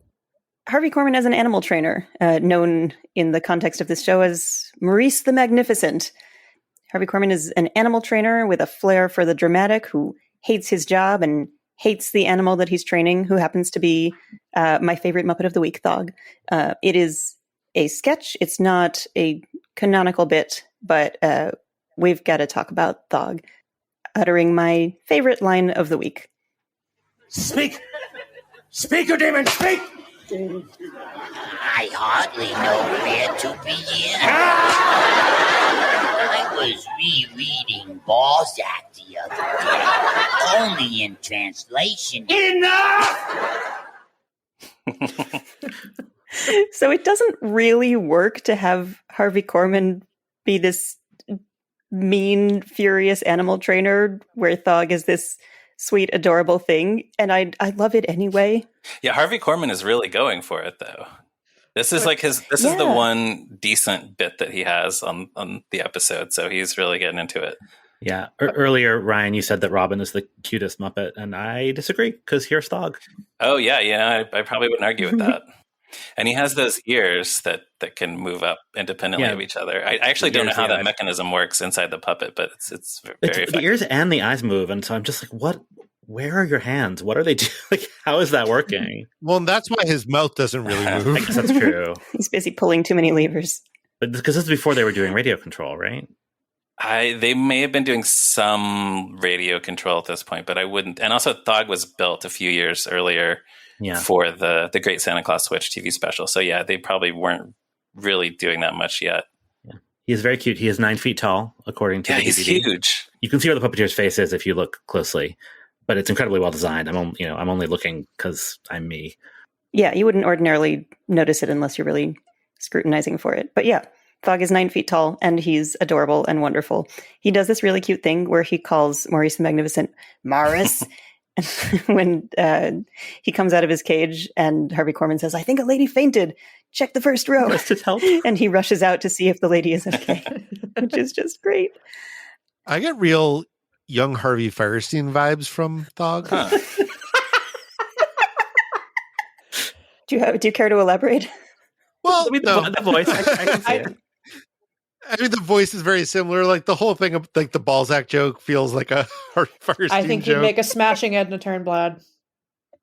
Harvey Korman as an animal trainer, known in the context of this show as Maurice the Magnificent. Harvey Korman is an animal trainer with a flair for the dramatic who hates his job and hates the animal that he's training, who happens to be my favorite Muppet of the Week, Thog. It is a sketch. It's not a canonical bit, but we've got to talk about Thog uttering my favorite line of the week. Speak! Speak, you demon, speak! I hardly know where to begin. I was rereading Balzac the other day, only in translation. Enough! So it doesn't really work to have Harvey Korman be this mean, furious animal trainer where Thog is this sweet, adorable thing. And I love it anyway. Yeah, Harvey Korman is really going for it, though. This is like is the one decent bit that he has on the episode. So he's really getting into it. Yeah. Earlier, Ryan, you said that Robin is the cutest Muppet, and I disagree because here's Thog. Oh, yeah. I probably wouldn't argue with that. And he has those ears that can move up independently of each other. I actually don't know how that mechanism works inside the puppet, but it's very effective. The ears and the eyes move, and so I'm just like, what? Where are your hands? What are they doing? Like, how is that working? Well, and that's why his mouth doesn't really move. I guess that's true. He's busy pulling too many levers. But because this is before they were doing radio control, right? They may have been doing some radio control at this point, but I wouldn't. And also, Thog was built a few years earlier for the Great Santa Claus Switch TV special. So yeah, they probably weren't really doing that much yet. Yeah. He is very cute. He is 9 feet tall, according to the DVD. He's huge. You can see where the puppeteer's face is if you look closely, but it's incredibly well designed. I'm only looking because I'm me. Yeah, you wouldn't ordinarily notice it unless you're really scrutinizing for it. But yeah, Thog is 9 feet tall, and he's adorable and wonderful. He does this really cute thing where he calls Maurice the Magnificent Maurice. When he comes out of his cage and Harvey Korman says, I think a lady fainted. Check the first row. Help. And he rushes out to see if the lady is okay, which is just great. I get real young Harvey Firestein vibes from Thog. Huh. Do you care to elaborate? Well, the voice. I can see it. I mean, the voice is very similar. Like the whole thing of like the Balzac joke feels like a Harvey Firestein I think joke. he'd make a smashing Edna Turnblad.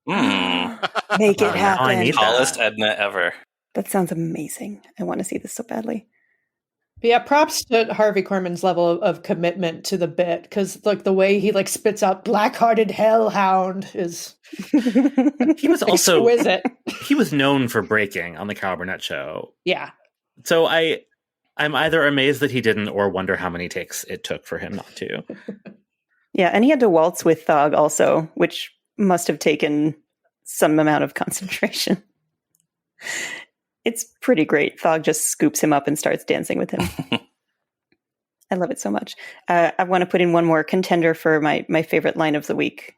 Mm. Make it Now I happen. need Tallest that. Edna ever. That sounds amazing. I want to see this so badly. But yeah, props to Harvey Korman's level of commitment to the bit, because like the way he like spits out "black-hearted hellhound" is He was also exquisite. he was known for breaking on the Carol Burnett show. Yeah. So I'm either amazed that he didn't or wonder how many takes it took for him not to. Yeah, and he had to waltz with Thog also, which must have taken some amount of concentration. It's pretty great. Thog just scoops him up and starts dancing with him. I love it so much. I want to put in one more contender for my favorite line of the week.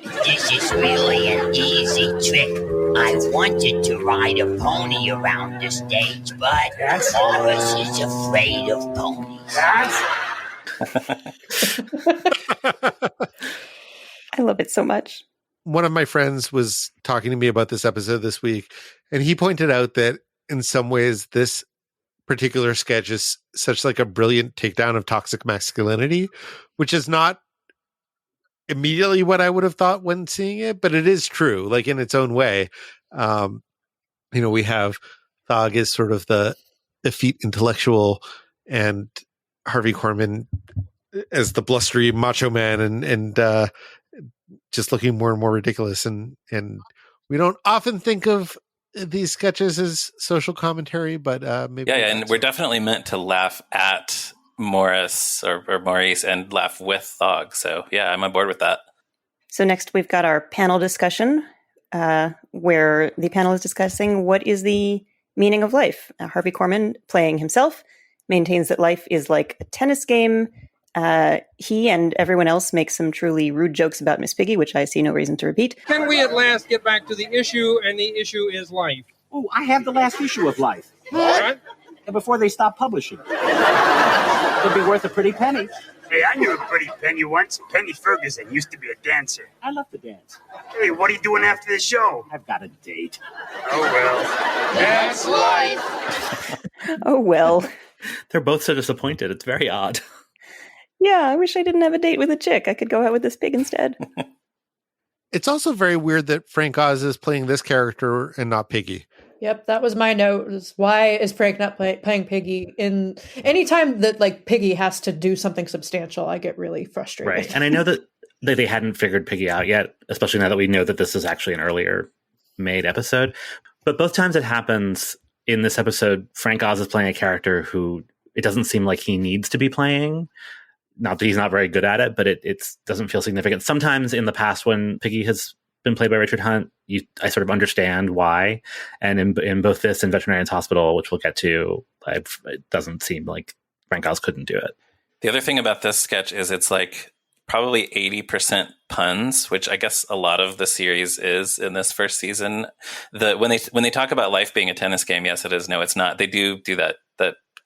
This is really an easy trick. I wanted to ride a pony around the stage, but Morris is afraid of ponies. I love it so much. One of my friends was talking to me about this episode this week, and he pointed out that in some ways this particular sketch is such like a brilliant takedown of toxic masculinity, which is not immediately what I would have thought when seeing it, but it is true, like in its own way. We have Thog is sort of the effete intellectual, and Harvey Korman as the blustery macho man, and just looking more and more ridiculous. And we don't often think of these sketches as social commentary, but maybe. Yeah, and we're definitely meant to laugh at Morris or Maurice and laugh with Thog. So yeah, I'm on board with that. So next we've got our panel discussion, where the panel is discussing what is the meaning of life. Harvey Korman, playing himself, maintains that life is like a tennis game. He and everyone else make some truly rude jokes about Miss Piggy, which I see no reason to repeat. Can we at last get back to the issue, and the issue is life? Oh, I have the last issue of Life. What? And before they stop publishing it. It'll be worth a pretty penny. Hey, I knew a pretty penny once. Penny Ferguson used to be a dancer. I love to dance. Hey, what are you doing after the show? I've got a date. Oh, well. That's life. Oh, well. They're both so disappointed. It's very odd. Yeah, I wish I didn't have a date with a chick. I could go out with this pig instead. It's also very weird that Frank Oz is playing this character and not Piggy. Yep, that was my note. Was why is Frank not playing Piggy? In anytime that like Piggy has to do something substantial, I get really frustrated. Right. And I know that they hadn't figured Piggy out yet, especially now that we know that this is actually an earlier made episode. But both times it happens in this episode, Frank Oz is playing a character who it doesn't seem like he needs to be playing. Not that he's not very good at it, but it doesn't feel significant. Sometimes in the past when Piggy has been played by Richard Hunt, I sort of understand why. And in both this and Veterinarian's Hospital, which we'll get to, it doesn't seem like Frank Oz couldn't do it. The other thing about this sketch is it's like probably 80% puns, which I guess a lot of the series is in this first season. When they talk about life being a tennis game, yes, it is. No, it's not. They do that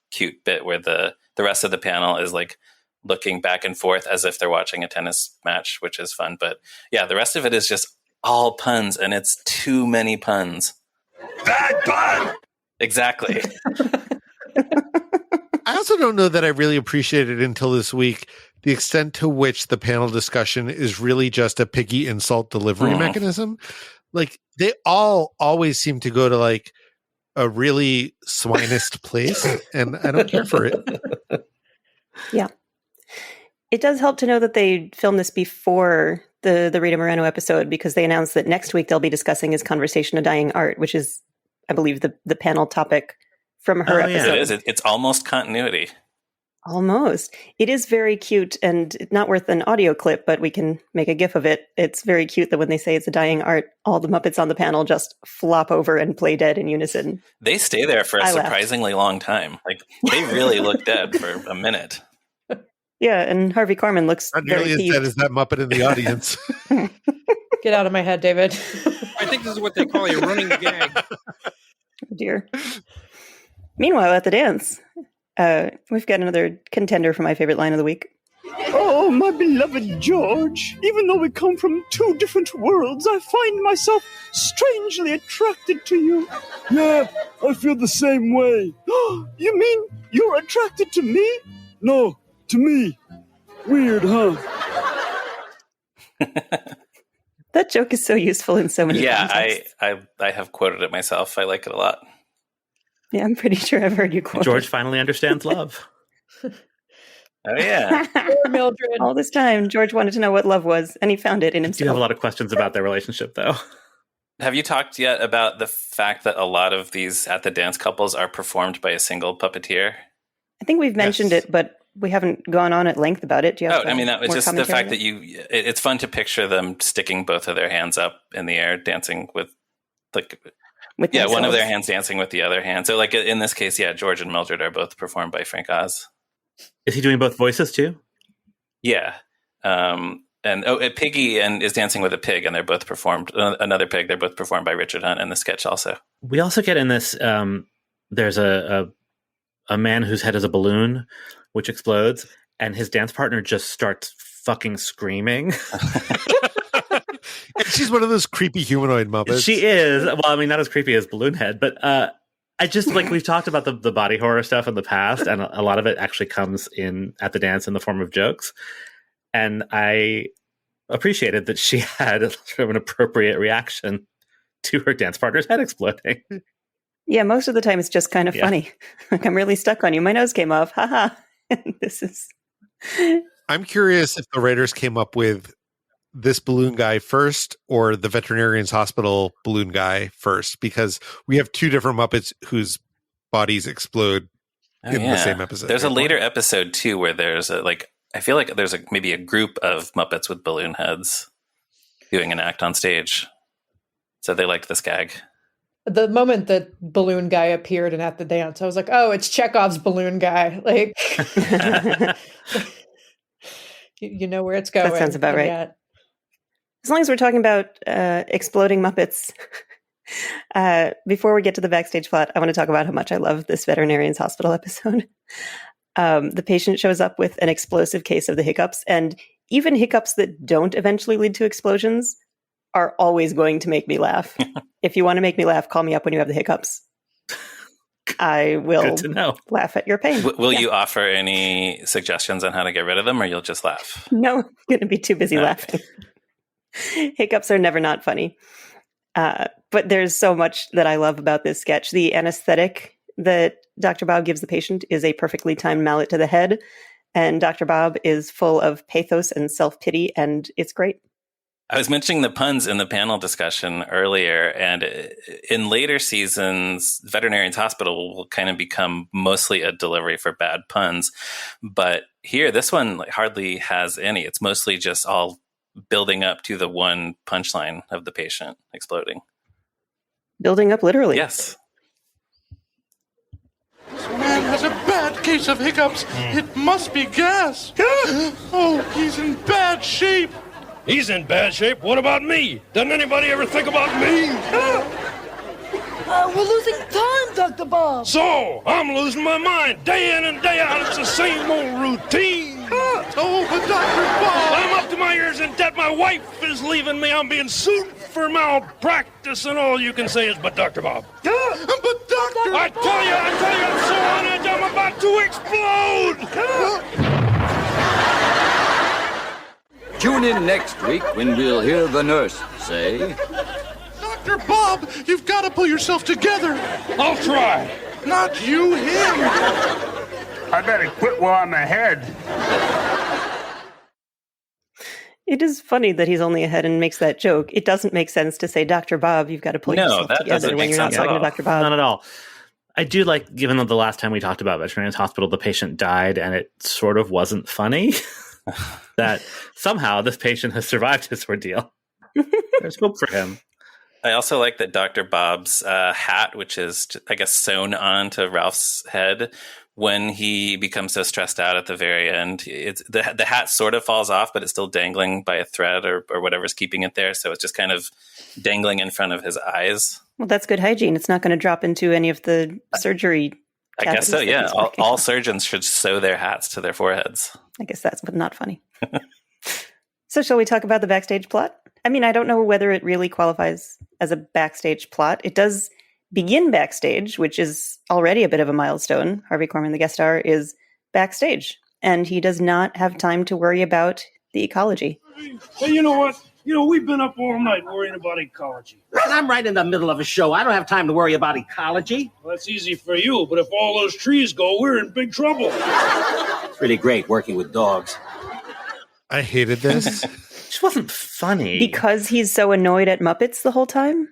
cute bit where the rest of the panel is like looking back and forth as if they're watching a tennis match, which is fun. But yeah, the rest of it is just all puns, and it's too many puns. Bad pun! Exactly. I also don't know that I really appreciated until this week the extent to which the panel discussion is really just a Piggy insult delivery mechanism. Like, they all always seem to go to like a really swinist place, and I don't care for it. Yeah. It does help to know that they filmed this before the Rita Moreno episode, because they announced that next week they'll be discussing his conversation of dying art, which is, I believe, the panel topic from her episode. Yeah, it is. It's almost continuity. Almost. It is very cute and not worth an audio clip, but we can make a GIF of it. It's very cute that when they say it's a dying art, all the Muppets on the panel just flop over and play dead in unison. They stay there for a surprisingly long time. Like, they really look dead for a minute. Yeah, and Harvey Korman looks not nearly as dead as that Muppet in the audience. Get out of my head, David. I think this is what they call a running gag. Oh, dear. Meanwhile, at the dance, we've got another contender for my favorite line of the week. Oh, my beloved George, even though we come from two different worlds, I find myself strangely attracted to you. Yeah, I feel the same way. You mean you're attracted to me? No, to me. Weird, huh? That joke is so useful in so many Yeah, contexts. I have quoted it myself. I like it a lot. Yeah, I'm pretty sure I've heard you quote George it. finally understands love. Oh, yeah. Poor Mildred. All this time, George wanted to know what love was, and he found it in I do have himself. a lot of questions about their relationship, though. Have you talked yet about the fact that a lot of these at the dance couples are performed by a single puppeteer? I think we've mentioned it, but we haven't gone on at length about it. Do you have I mean, that was more just the commentary fact on that it's fun to picture them sticking both of their hands up in the air, dancing with one of themselves. their hands dancing with the other hand. So like in this case, yeah, George and Mildred are both performed by Frank Oz. Is he doing both voices too? Yeah. Piggy is dancing with a pig, and they're both performed. Another pig. They're both performed by Richard Hunt in the sketch. Also, we also get in this. There's a man whose head is a balloon, which explodes, and his dance partner just starts fucking screaming. She's one of those creepy humanoid Muppets. She is. Well, I mean, not as creepy as Balloon Head, but I just like we've talked about the body horror stuff in the past, and a lot of it actually comes in at the dance in the form of jokes. And I appreciated that she had sort of an appropriate reaction to her dance partner's head exploding. Yeah, most of the time it's just kind of funny. Like, I'm really stuck on you. My nose came off. Haha. This is. I'm curious if the writers came up with this balloon guy first or the veterinarian's hospital balloon guy first, because we have two different Muppets whose bodies explode in the same episode. There's a later episode too where there's I feel like there's maybe a group of Muppets with balloon heads doing an act on stage. So they liked this gag. The moment that balloon guy appeared and at the dance, I was like, "Oh, it's Chekhov's balloon guy!" Like, you know where it's going. That sounds about right. Yet. As long as we're talking about exploding Muppets, before we get to the backstage plot, I want to talk about how much I love this veterinarian's hospital episode. The patient shows up with an explosive case of the hiccups, and even hiccups that don't eventually lead to explosions are always going to make me laugh. If you want to make me laugh, call me up when you have the hiccups. I will Good to know. Laugh at your pain. Will you offer any suggestions on how to get rid of them, or you'll just laugh? No, I'm going to be too busy laughing. Hiccups are never not funny. But there's so much that I love about this sketch. The anesthetic that Dr. Bob gives the patient is a perfectly timed mallet to the head. And Dr. Bob is full of pathos and self-pity, and it's great. I was mentioning the puns in the panel discussion earlier, and in later seasons, Veterinarian's Hospital will kind of become mostly a delivery for bad puns. But here, this one hardly has any. It's mostly just all building up to the one punchline of the patient exploding. Building up literally. Yes. This man has a bad case of hiccups. It must be gas. Oh, he's in bad shape. He's in bad shape. What about me? Doesn't anybody ever think about me? We're losing time, Dr. Bob. So, I'm losing my mind. Day in and day out, it's the same old routine. Oh, but Dr. Bob! I'm up to my ears in debt. My wife is leaving me. I'm being sued for malpractice, and all you can say is, but Dr. Bob. But Dr. I tell you, I'm so on edge, I'm about to explode. Tune in next week when we'll hear the nurse say, Dr. Bob, you've got to pull yourself together. I'll try. Not you, him. I better quit while I'm ahead. It is funny that he's only ahead and makes that joke. It doesn't make sense to say, Dr. Bob, you've got to pull yourself together when you're not talking to Dr. Bob. Not at all. I do like, given that the last time we talked about Veterinarian's Hospital, the patient died and it sort of wasn't funny, that somehow this patient has survived his ordeal. There's hope for him. I also like that Dr. Bob's hat, which is, I guess, sewn onto Ralph's head, when he becomes so stressed out at the very end, it's the hat sort of falls off, but it's still dangling by a thread or whatever's keeping it there. So it's just kind of dangling in front of his eyes. Well, that's good hygiene. It's not going to drop into any of the surgery. I guess so, yeah. All surgeons should sew their hats to their foreheads. I guess that's not funny. So shall we talk about the backstage plot? I mean, I don't know whether it really qualifies as a backstage plot. It does begin backstage, which is already a bit of a milestone. Harvey Korman, the guest star, is backstage, and he does not have time to worry about the ecology. Hey, you know what? You know, we've been up all night worrying about ecology. Listen, I'm right in the middle of a show. I don't have time to worry about ecology. Well, that's easy for you, but if all those trees go, we're in big trouble. It's really great working with dogs. I hated this. It just wasn't funny. Because he's so annoyed at Muppets the whole time?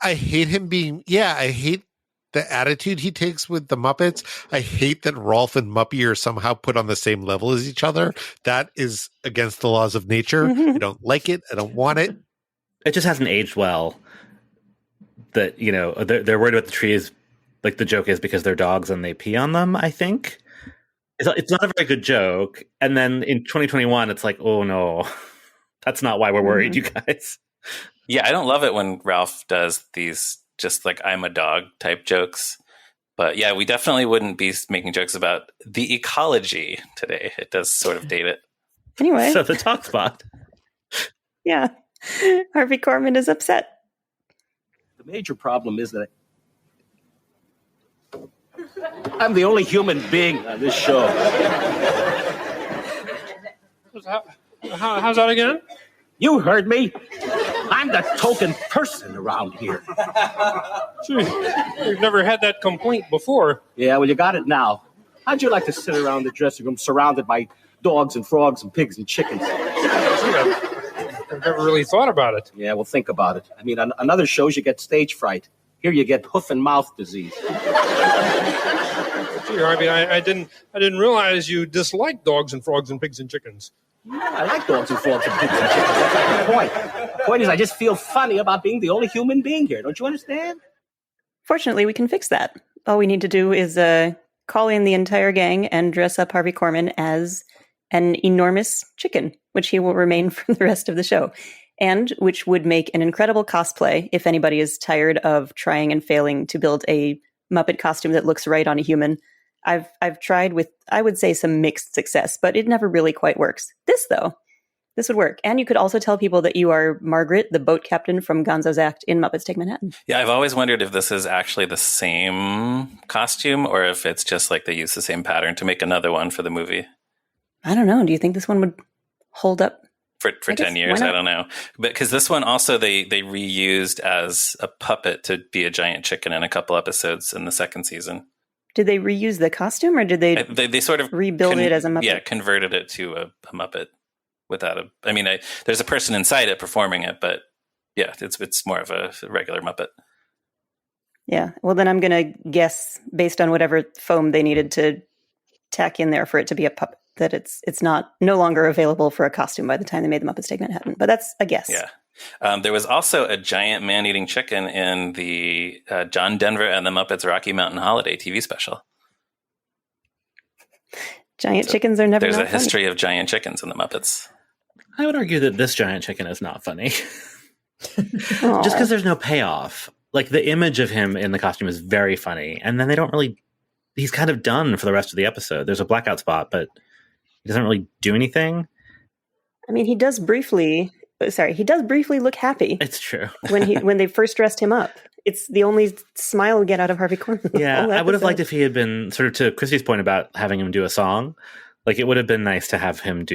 I hate him being, I hate the attitude he takes with the Muppets. I hate that Rolf and Muppy are somehow put on the same level as each other. That is against the laws of nature. I don't like it. I don't want it. It just hasn't aged well. That, you know, they're worried about the trees. Like the joke is because they're dogs and they pee on them, I think. It's not a very good joke. And then in 2021, it's like, oh no, that's not why we're worried, you guys. Yeah, I don't love it when Ralph does these just like I'm a dog type jokes. But yeah, we definitely wouldn't be making jokes about the ecology today. It does sort of date it. Anyway. So the talk spot. Yeah. Harvey Korman is upset. The major problem is that I'm the only human being on this show. How's that again? You heard me. I'm the token person around here. Gee, we've never had that complaint before. Yeah, well, you got it now. How'd you like to sit around the dressing room surrounded by dogs and frogs and pigs and chickens? I've never really thought about it. Yeah, well, think about it. I mean, on other shows, you get stage fright. Here, you get hoof and mouth disease. Gee, Harvey, I didn't realize you disliked dogs and frogs and pigs and chickens. I like dogs and frogs and pigs and chickens. That's not the point. The point is, I just feel funny about being the only human being here. Don't you understand? Fortunately, we can fix that. All we need to do is call in the entire gang and dress up Harvey Korman as an enormous chicken, which he will remain for the rest of the show, and which would make an incredible cosplay if anybody is tired of trying and failing to build a Muppet costume that looks right on a human. I've tried with, I would say, some mixed success, but it never really quite works. This, though, this would work. And you could also tell people that you are Margaret, the boat captain from Gonzo's Act in Muppets Take Manhattan. Yeah, I've always wondered if this is actually the same costume or if it's just like they use the same pattern to make another one for the movie. I don't know. Do you think this one would hold up? For 10 years, I don't know. But because this one also they reused as a puppet to be a giant chicken in a couple episodes in the second season. Did they reuse the costume or did they sort of rebuild it as a Muppet? Yeah, converted it to a Muppet without a. I mean, there's a person inside it performing it, but yeah, it's more of a regular Muppet. Yeah. Well, then I'm going to guess based on whatever foam they needed to tack in there for it to be a puppet that it's no longer available for a costume by the time they made the Muppets Take Manhattan. But that's a guess. Yeah. There was also a giant man-eating chicken in the John Denver and the Muppets Rocky Mountain Holiday TV special. Giant chickens are never. There's not a history of giant chickens in the Muppets. I would argue that this giant chicken is not funny. Just because there's no payoff. Like the image of him in the costume is very funny, and then they don't really. He's kind of done for the rest of the episode. There's a blackout spot, but he doesn't really do anything. I mean, he does briefly look happy. It's true. when they first dressed him up. It's the only smile we get out of Harvey Korman. Yeah, I would have liked if he had been, sort of to Christy's point about having him do a song, like it would have been nice to have him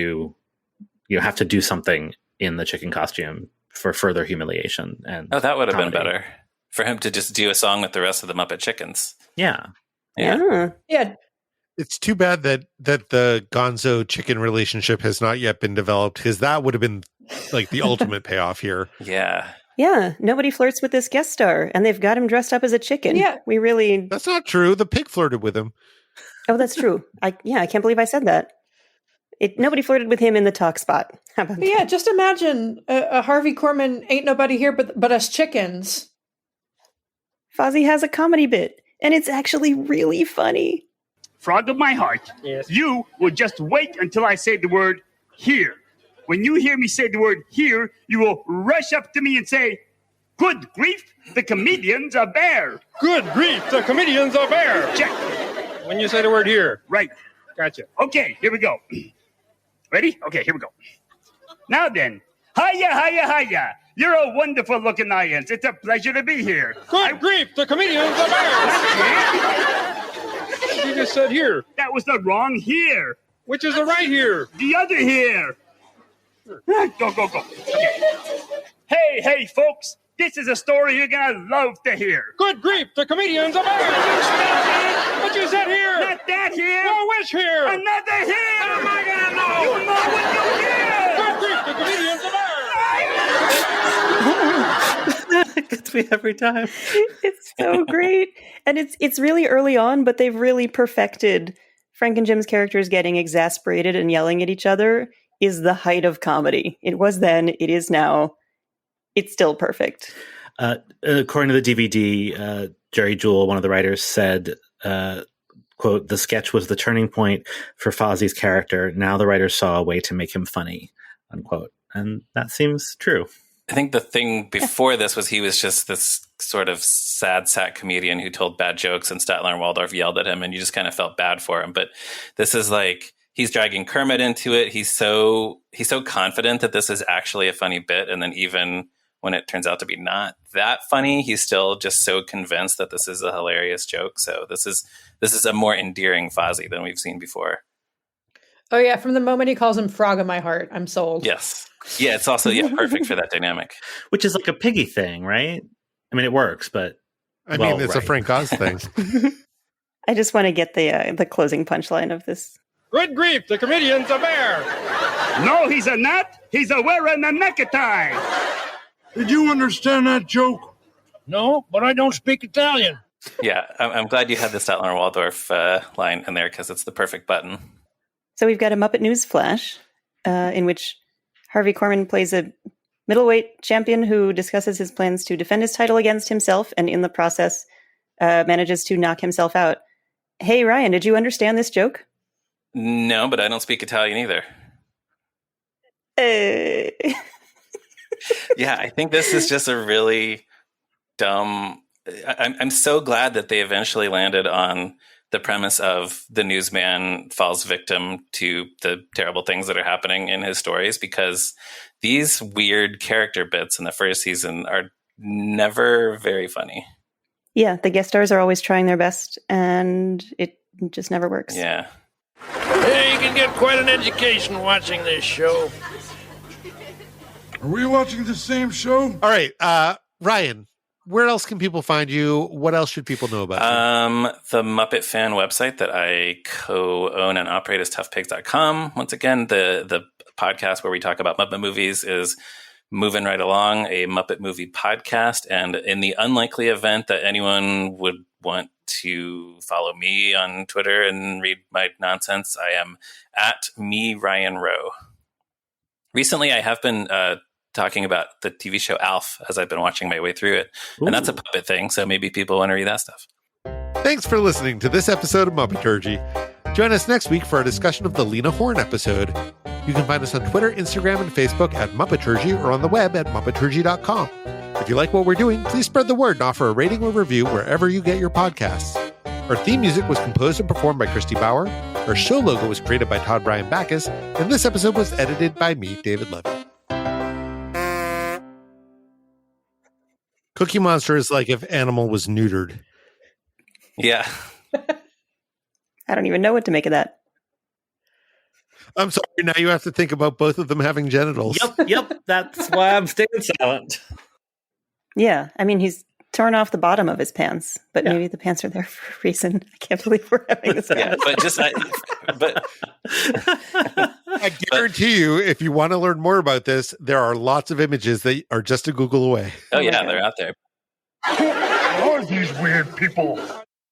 have to do something in the chicken costume for further humiliation. And that would have been better. For him to just do a song with the rest of the Muppet chickens. Yeah. Yeah. It's too bad that the Gonzo chicken relationship has not yet been developed, because that would have been like the ultimate payoff here. Yeah. Yeah. Nobody flirts with this guest star, and they've got him dressed up as a chicken. Yeah. That's not true. The pig flirted with him. Oh, that's true. I can't believe I said that. Nobody flirted with him in the talk spot. How about that? Yeah, just imagine a Harvey Korman ain't nobody here but us chickens. Fozzie has a comedy bit, and it's actually really funny. Frog of my heart, you will just wait until I say the word here. When you hear me say the word here, you will rush up to me and say, "Good grief, the comedian's a bear." Good grief, the comedian's a bear. Check. When you say the word here. Right. Gotcha. Okay, here we go. Ready? Okay, here we go. Now then, hiya, hiya, hiya. You're a wonderful looking audience. It's a pleasure to be here. Good grief, the comedian's a bear. You just said here. That was the wrong here. Which is the right here? The other here. Go. Okay. Hey, folks. This is a story you're going to love to hear. Good grief, the comedian's a man! What you said here? Not that here. Oh, which here? Another here. How am I gonna know? You know when you hear. Good grief, the comedian's a man! Gets me every time. It's so great. And it's really early on, but they've really perfected Frank and Jim's characters getting exasperated and yelling at each other is the height of comedy. It was then, it is now. It's still perfect. According to the DVD, Jerry Jewell, one of the writers, said, quote, "The sketch was the turning point for Fozzie's character. Now the writers saw a way to make him funny," unquote. And that seems true. I think the thing before this was he was just this sort of sad sack comedian who told bad jokes, and Statler and Waldorf yelled at him, and you just kind of felt bad for him. But this is like, he's dragging Kermit into it. He's so confident that this is actually a funny bit, and then even when it turns out to be not that funny, he's still just so convinced that this is a hilarious joke. So this is a more endearing Fozzie than we've seen before. Oh yeah, from the moment he calls him Frog of My Heart, I'm sold. Yes. Yeah, it's also perfect for that dynamic. Which is like a piggy thing, right? I mean, it works, but I mean, it's a Frank Oz thing. I just want to get the closing punchline of this. Good grief, the comedian's a bear! No, he's a nut. He's a wearing a necktie. Did you understand that joke? No, but I don't speak Italian. Yeah, I'm glad you had the Statler and Waldorf line in there because it's the perfect button. So we've got a Muppet News Flash in which Harvey Korman plays a middleweight champion who discusses his plans to defend his title against himself and in the process manages to knock himself out. Hey, Ryan, did you understand this joke? No, but I don't speak Italian either. Yeah, I think this is just a really dumb... I'm so glad that they eventually landed on the premise of the newsman falls victim to the terrible things that are happening in his stories, because these weird character bits in the first season are never very funny. Yeah, the guest stars are always trying their best, and it just never works. Yeah. Hey, you can get quite an education watching this show. Are we watching the same show? All right, Ryan, where else can people find you? What else should people know about you? The Muppet Fan website that I co-own and operate is toughpigs.com. Once again, the podcast where we talk about Muppet movies is Moving Right Along, a Muppet movie podcast. And in the unlikely event that anyone would want to follow me on Twitter and read my nonsense, I am at @MeRyanRowe. Recently, I have been talking about the TV show Alf as I've been watching my way through it. Ooh. And that's a puppet thing, so maybe people want to read that stuff. Thanks for listening to this episode of Muppeturgy. Join us next week for our discussion of the Lena Horne episode. You can find us on Twitter, Instagram, and Facebook at Muppeturgy or on the web at Muppeturgy.com. If you like what we're doing, please spread the word and offer a rating or review wherever you get your podcasts. Our theme music was composed and performed by Christy Bauer. Our show logo was created by Todd Bryan Backus. And this episode was edited by me, David Levy. Cookie Monster is like if Animal was neutered. Yeah. I don't even know what to make of that. I'm sorry, now you have to think about both of them having genitals. Yep. That's why I'm staying silent. Yeah, I mean, he's torn off the bottom of his pants, but maybe the pants are there for a reason. I can't believe we're having this. Yeah, but just, I guarantee you, if you want to learn more about this, there are lots of images that are just a Google away. Oh yeah, they're out there. Who are these weird people?